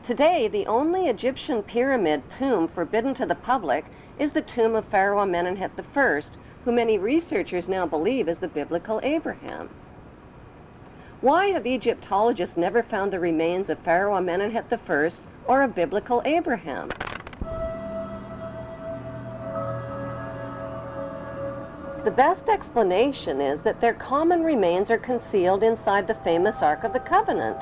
Today, the only Egyptian pyramid tomb forbidden to the public is the tomb of Pharaoh Amenemhet I, who many researchers now believe is the biblical Abraham. Why have Egyptologists never found the remains of Pharaoh Amenemhet I or of biblical Abraham? The best explanation is that their common remains are concealed inside the famous Ark of the Covenant.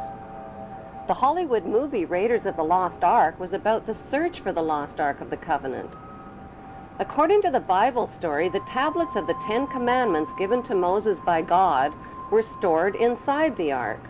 The Hollywood movie Raiders of the Lost Ark was about the search for the lost Ark of the Covenant. According to the Bible story, the tablets of the 10 Commandments given to Moses by God were stored inside the Ark.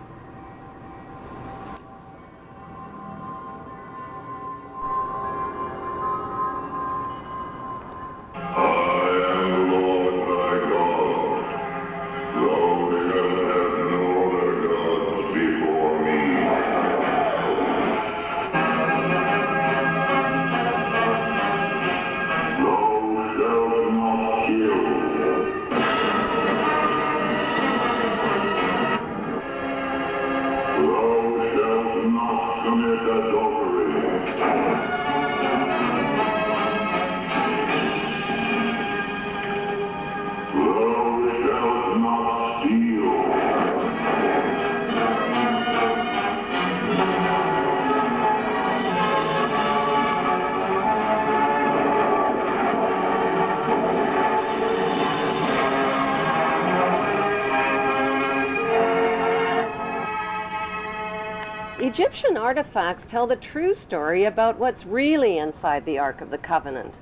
Egyptian artifacts tell the true story about what's really inside the Ark of the Covenant.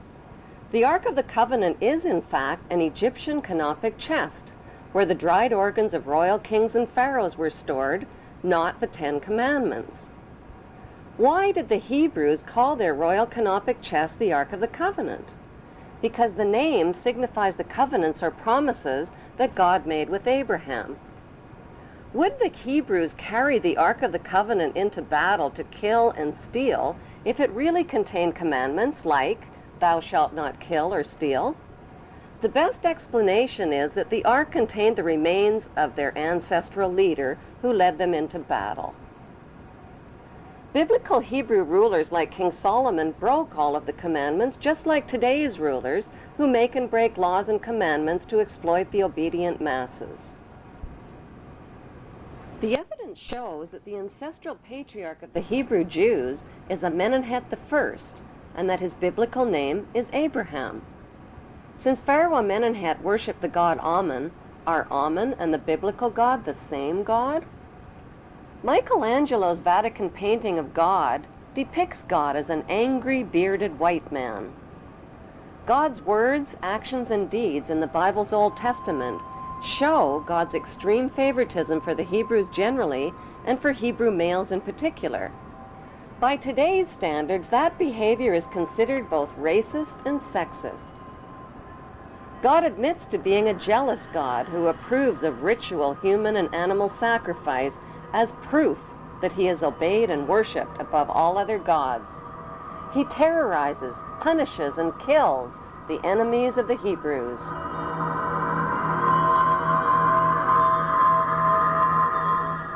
The Ark of the Covenant is, in fact, an Egyptian canopic chest, where the dried organs of royal kings and pharaohs were stored, not the 10 Commandments. Why did the Hebrews call their royal canopic chest the Ark of the Covenant? Because the name signifies the covenants or promises that God made with Abraham. Would the Hebrews carry the Ark of the Covenant into battle to kill and steal if it really contained commandments like, "Thou shalt not kill or steal"? The best explanation is that the Ark contained the remains of their ancestral leader who led them into battle. Biblical Hebrew rulers like King Solomon broke all of the commandments, just like today's rulers who make and break laws and commandments to exploit the obedient masses. The evidence shows that the ancestral patriarch of the Hebrew Jews is Amenemhet I, and that his biblical name is Abraham. Since Pharaoh Amenemhet worshipped the god Amen, are Amen and the biblical God the same God? Michelangelo's Vatican painting of God depicts God as an angry, bearded white man. God's words, actions, and deeds in the Bible's Old Testament show God's extreme favoritism for the Hebrews generally and for Hebrew males in particular. By today's standards, that behavior is considered both racist and sexist. God admits to being a jealous God who approves of ritual human and animal sacrifice as proof that he is obeyed and worshipped above all other gods. He terrorizes, punishes, and kills the enemies of the Hebrews.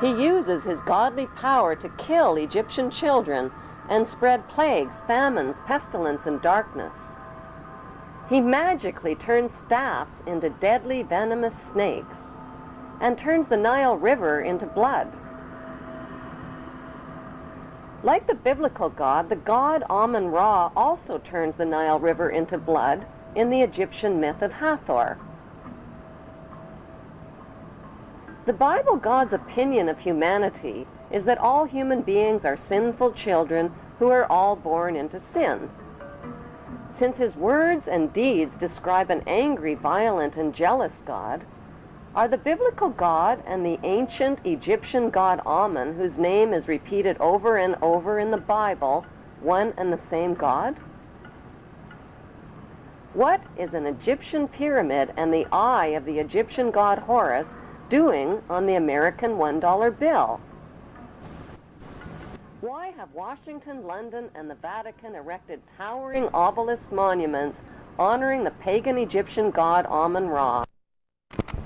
He uses his godly power to kill Egyptian children and spread plagues, famines, pestilence, and darkness. He magically turns staffs into deadly venomous snakes and turns the Nile River into blood. Like the biblical god, the god Amun-Ra also turns the Nile River into blood in the Egyptian myth of Hathor. The Bible God's opinion of humanity is that all human beings are sinful children who are all born into sin. Since his words and deeds describe an angry, violent, and jealous God, are the biblical God and the ancient Egyptian god Amun, whose name is repeated over and over in the Bible, one and the same God? What is an Egyptian pyramid and the eye of the Egyptian god Horus doing on the American $1 bill? Why have Washington, London, and the Vatican erected towering obelisk monuments honoring the pagan Egyptian god Amun-Ra?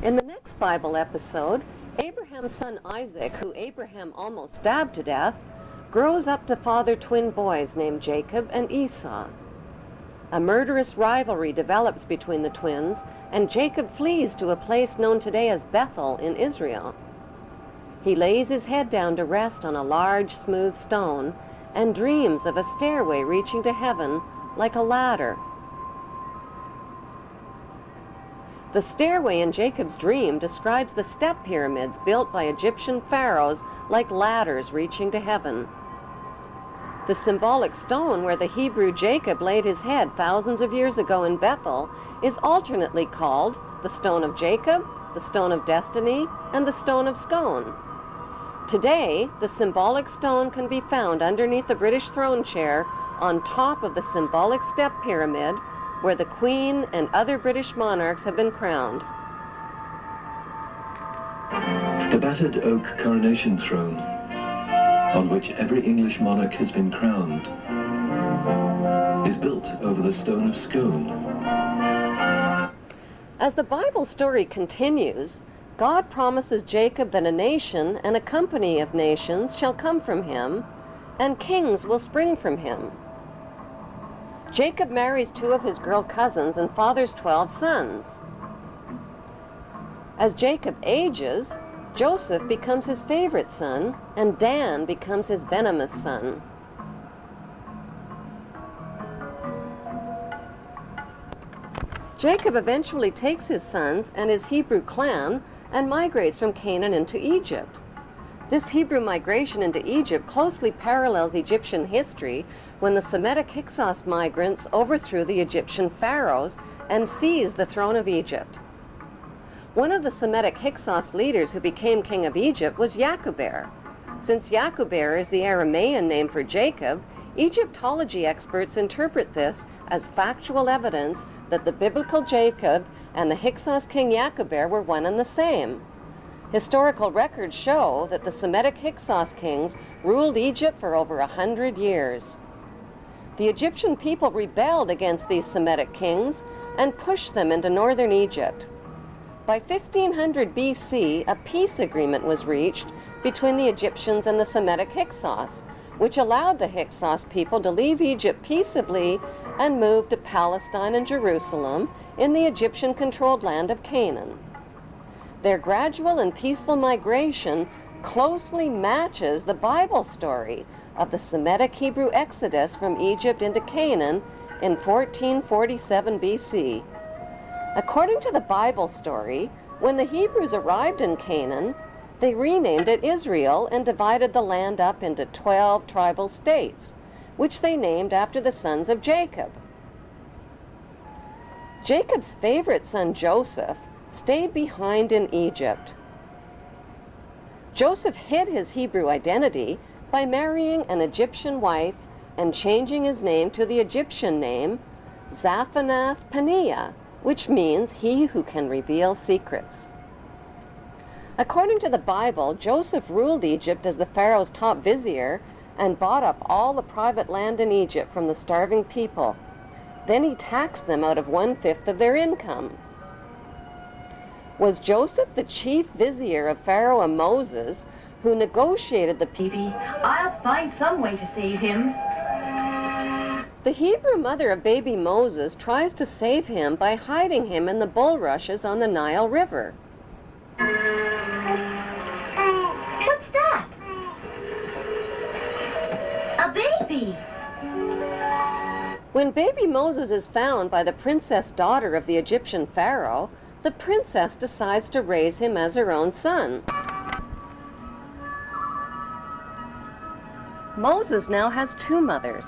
In the next Bible episode, Abraham's son Isaac, who Abraham almost stabbed to death, grows up to father twin boys named Jacob and Esau. A murderous rivalry develops between the twins, and Jacob flees to a place known today as Bethel in Israel. He lays his head down to rest on a large, smooth stone and dreams of a stairway reaching to heaven like a ladder. The stairway in Jacob's dream describes the step pyramids built by Egyptian pharaohs like ladders reaching to heaven. The symbolic stone where the Hebrew Jacob laid his head thousands of years ago in Bethel is alternately called the Stone of Jacob, the Stone of Destiny, and the Stone of Scone. Today, the symbolic stone can be found underneath the British throne chair on top of the symbolic step pyramid where the Queen and other British monarchs have been crowned. The battered oak coronation throne, on which every English monarch has been crowned, is built over the Stone of Scone. As the Bible story continues, God promises Jacob that a nation and a company of nations shall come from him, and kings will spring from him. Jacob marries 2 of his girl cousins and fathers 12 sons. As Jacob ages, Joseph becomes his favorite son, and Dan becomes his venomous son. Jacob eventually takes his sons and his Hebrew clan and migrates from Canaan into Egypt. This Hebrew migration into Egypt closely parallels Egyptian history when the Semitic Hyksos migrants overthrew the Egyptian pharaohs and seized the throne of Egypt. One of the Semitic Hyksos leaders who became king of Egypt was Yaqubeir. Since Yaqubeir is the Aramaean name for Jacob, Egyptology experts interpret this as factual evidence that the biblical Jacob and the Hyksos king Yaqubeir were one and the same. Historical records show that the Semitic Hyksos kings ruled Egypt for over 100 years. The Egyptian people rebelled against these Semitic kings and pushed them into northern Egypt. By 1500 BC, a peace agreement was reached between the Egyptians and the Semitic Hyksos, which allowed the Hyksos people to leave Egypt peaceably and move to Palestine and Jerusalem in the Egyptian-controlled land of Canaan. Their gradual and peaceful migration closely matches the Bible story of the Semitic Hebrew exodus from Egypt into Canaan in 1447 BC. According to the Bible story, when the Hebrews arrived in Canaan, they renamed it Israel and divided the land up into 12 tribal states, which they named after the sons of Jacob. Jacob's favorite son, Joseph, stayed behind in Egypt. Joseph hid his Hebrew identity by marrying an Egyptian wife and changing his name to the Egyptian name Zaphanath-Paneah, which means he who can reveal secrets. According to the Bible, Joseph ruled Egypt as the Pharaoh's top vizier and bought up all the private land in Egypt from the starving people. Then he taxed them out of 1/5 of their income. Was Joseph the chief vizier of Pharaoh and Moses, who negotiated the peace? I'll find some way to save him. The Hebrew mother of baby Moses tries to save him by hiding him in the bulrushes on the Nile River. What's that? A baby! When baby Moses is found by the princess daughter of the Egyptian Pharaoh, the princess decides to raise him as her own son. Moses now has two mothers,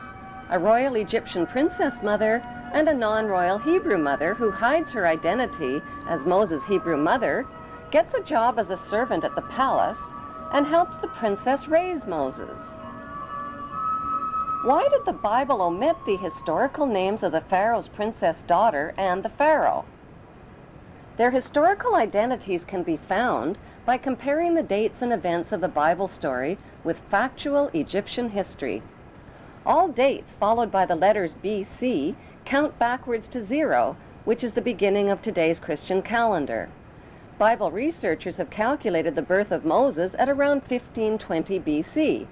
a royal Egyptian princess mother and a non-royal Hebrew mother who hides her identity as Moses' Hebrew mother, gets a job as a servant at the palace, and helps the princess raise Moses. Why did the Bible omit the historical names of the Pharaoh's princess daughter and the Pharaoh? Their historical identities can be found by comparing the dates and events of the Bible story with factual Egyptian history. All dates followed by the letters BC count backwards to 0, which is the beginning of today's Christian calendar. Bible researchers have calculated the birth of Moses at around 1520 BC.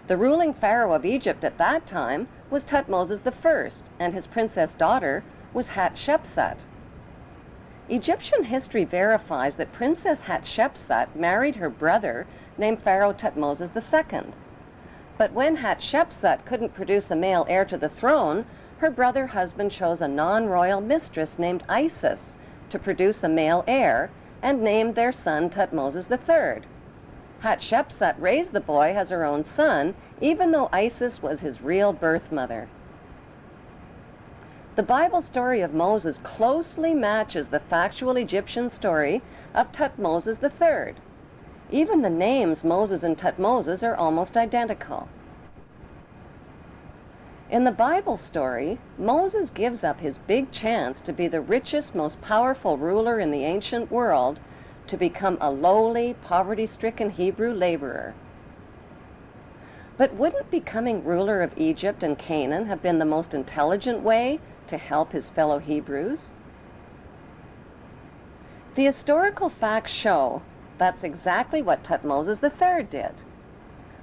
The ruling pharaoh of Egypt at that time was Thutmose I, and his princess daughter was Hatshepsut. Egyptian history verifies that Princess Hatshepsut married her brother named Pharaoh Thutmose II. But when Hatshepsut couldn't produce a male heir to the throne, her brother husband chose a non-royal mistress named Isis to produce a male heir and named their son Thutmose III. Hatshepsut raised the boy as her own son, even though Isis was his real birth mother. The Bible story of Moses closely matches the factual Egyptian story of Thutmose III. Even the names Moses and Thutmose are almost identical. In the Bible story, Moses gives up his big chance to be the richest, most powerful ruler in the ancient world to become a lowly, poverty-stricken Hebrew laborer. But wouldn't becoming ruler of Egypt and Canaan have been the most intelligent way to help his fellow Hebrews? The historical facts show that's exactly what Thutmose III did.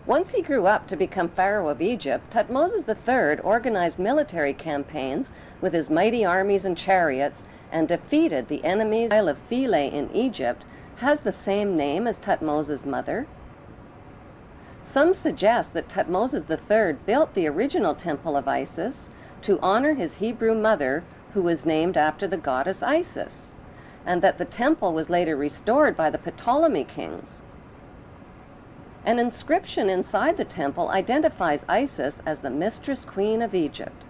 Once he grew up to become Pharaoh of Egypt, Thutmose III organized military campaigns with his mighty armies and chariots and defeated the enemies. The Isle of Philae in Egypt has the same name as Thutmose's mother. Some suggest that Thutmose III built the original temple of Isis to honor his Hebrew mother, who was named after the goddess Isis, and that the temple was later restored by the Ptolemy kings. An inscription inside the temple identifies Isis as the mistress queen of Egypt.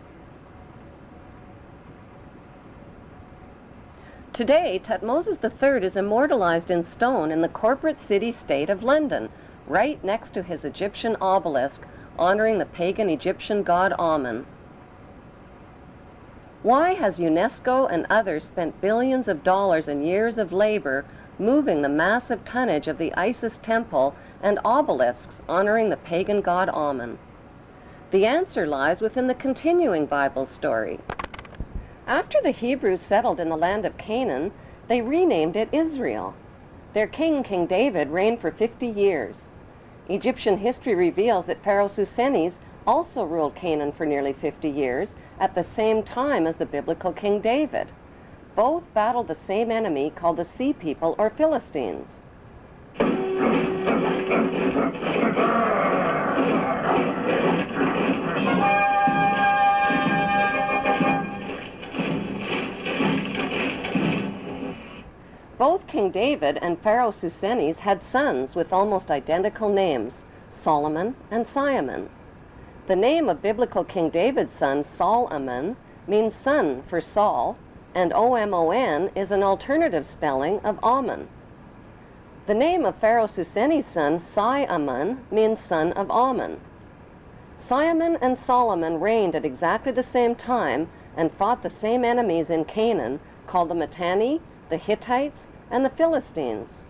Today, Thutmose III is immortalized in stone in the corporate city-state of London, right next to his Egyptian obelisk honoring the pagan Egyptian god Amun. Why has UNESCO and others spent billions of dollars and years of labor moving the massive tonnage of the Isis temple and obelisks honoring the pagan god Amun? The answer lies within the continuing Bible story. After the Hebrews settled in the land of Canaan, they renamed it Israel. Their king, King David, reigned for 50 years. Egyptian history reveals that Pharaoh Susenes also ruled Canaan for nearly 50 years, at the same time as the biblical King David. Both battled the same enemy called the Sea People or Philistines. Both King David and Pharaoh Susenes had sons with almost identical names, Solomon and Simon. The name of biblical King David's son, Sol-Amon, means son for Saul, and O-M-O-N is an alternative spelling of Ammon. The name of Pharaoh Susenes' son, Si-Amon, means son of Ammon. Simon and Solomon reigned at exactly the same time and fought the same enemies in Canaan, called the Mitanni, the Hittites, and the Philistines.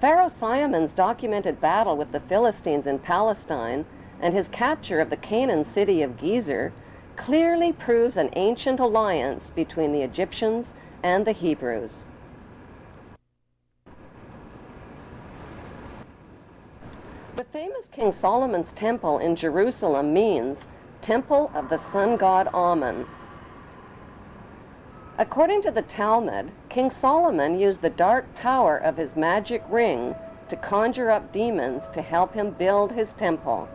Pharaoh Simon's documented battle with the Philistines in Palestine and his capture of the Canaan city of Gezer clearly proves an ancient alliance between the Egyptians and the Hebrews. The famous King Solomon's Temple in Jerusalem means Temple of the Sun God Amun. According to the Talmud, King Solomon used the dark power of his magic ring to conjure up demons to help him build his temple.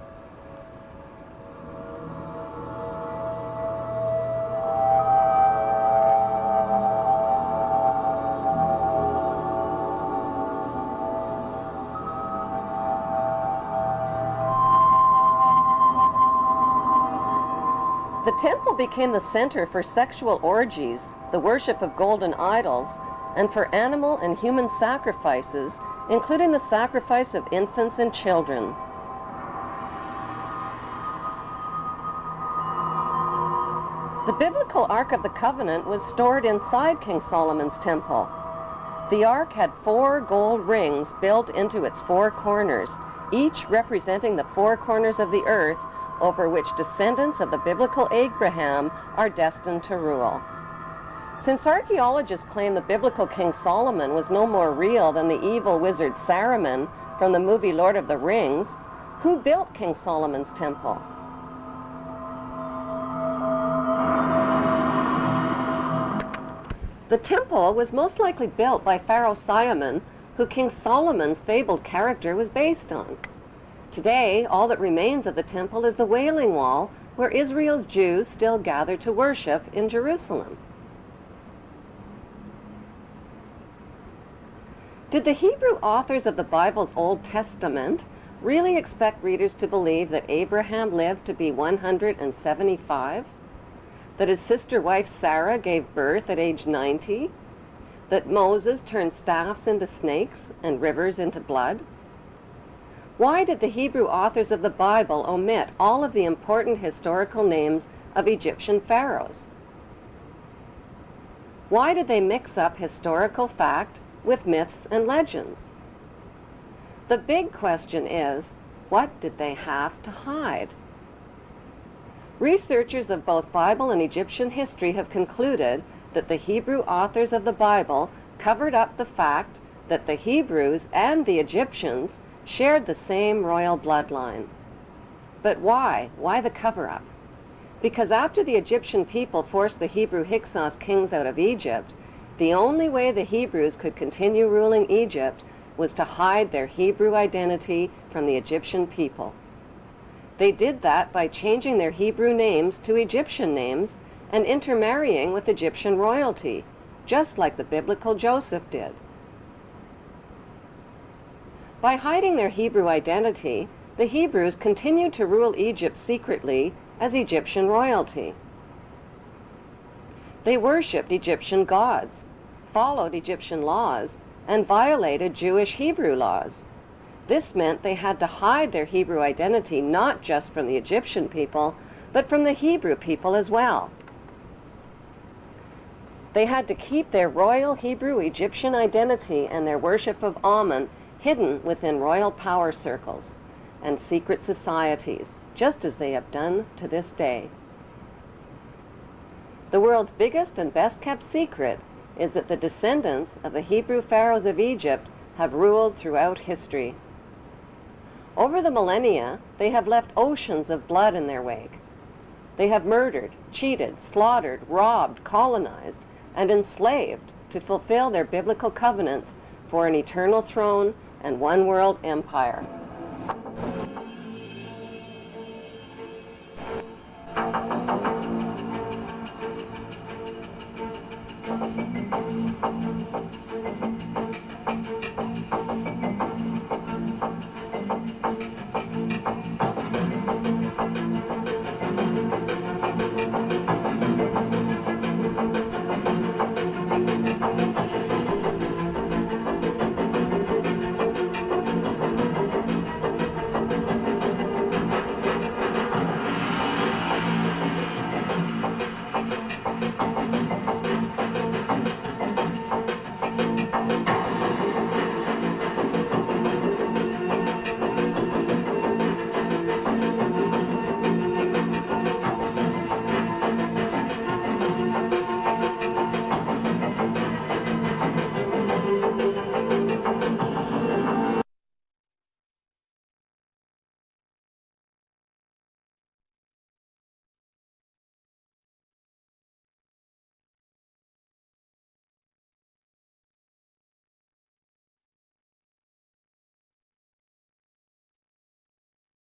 The temple became the center for sexual orgies, the worship of golden idols, and for animal and human sacrifices, including the sacrifice of infants and children. The biblical Ark of the Covenant was stored inside King Solomon's temple. The Ark had 4 gold rings built into its 4 corners, each representing the 4 corners of the earth over which descendants of the biblical Abraham are destined to rule. Since archaeologists claim the biblical King Solomon was no more real than the evil wizard Saruman from the movie Lord of the Rings, who built King Solomon's temple? The temple was most likely built by Pharaoh Simon, who King Solomon's fabled character was based on. Today, all that remains of the temple is the Wailing Wall, where Israel's Jews still gather to worship in Jerusalem. Did the Hebrew authors of the Bible's Old Testament really expect readers to believe that Abraham lived to be 175? That his sister wife Sarah gave birth at age 90? That Moses turned staffs into snakes and rivers into blood? Why did the Hebrew authors of the Bible omit all of the important historical names of Egyptian pharaohs? Why did they mix up historical fact with myths and legends? The big question is, what did they have to hide? Researchers of both Bible and Egyptian history have concluded that the Hebrew authors of the Bible covered up the fact that the Hebrews and the Egyptians shared the same royal bloodline. But why? Why the cover-up? Because after the Egyptian people forced the Hebrew Hyksos kings out of Egypt, the only way the Hebrews could continue ruling Egypt was to hide their Hebrew identity from the Egyptian people. They did that by changing their Hebrew names to Egyptian names and intermarrying with Egyptian royalty, just like the biblical Joseph did. By hiding their Hebrew identity, the Hebrews continued to rule Egypt secretly as Egyptian royalty. They worshipped Egyptian gods, followed Egyptian laws, and violated Jewish Hebrew laws. This meant they had to hide their Hebrew identity not just from the Egyptian people, but from the Hebrew people as well. They had to keep their royal Hebrew Egyptian identity and their worship of Amun hidden within royal power circles and secret societies, just as they have done to this day. The world's biggest and best-kept secret is that the descendants of the Hebrew pharaohs of Egypt have ruled throughout history. Over the millennia, they have left oceans of blood in their wake. They have murdered, cheated, slaughtered, robbed, colonized, and enslaved to fulfill their biblical covenants for an eternal throne and one world empire.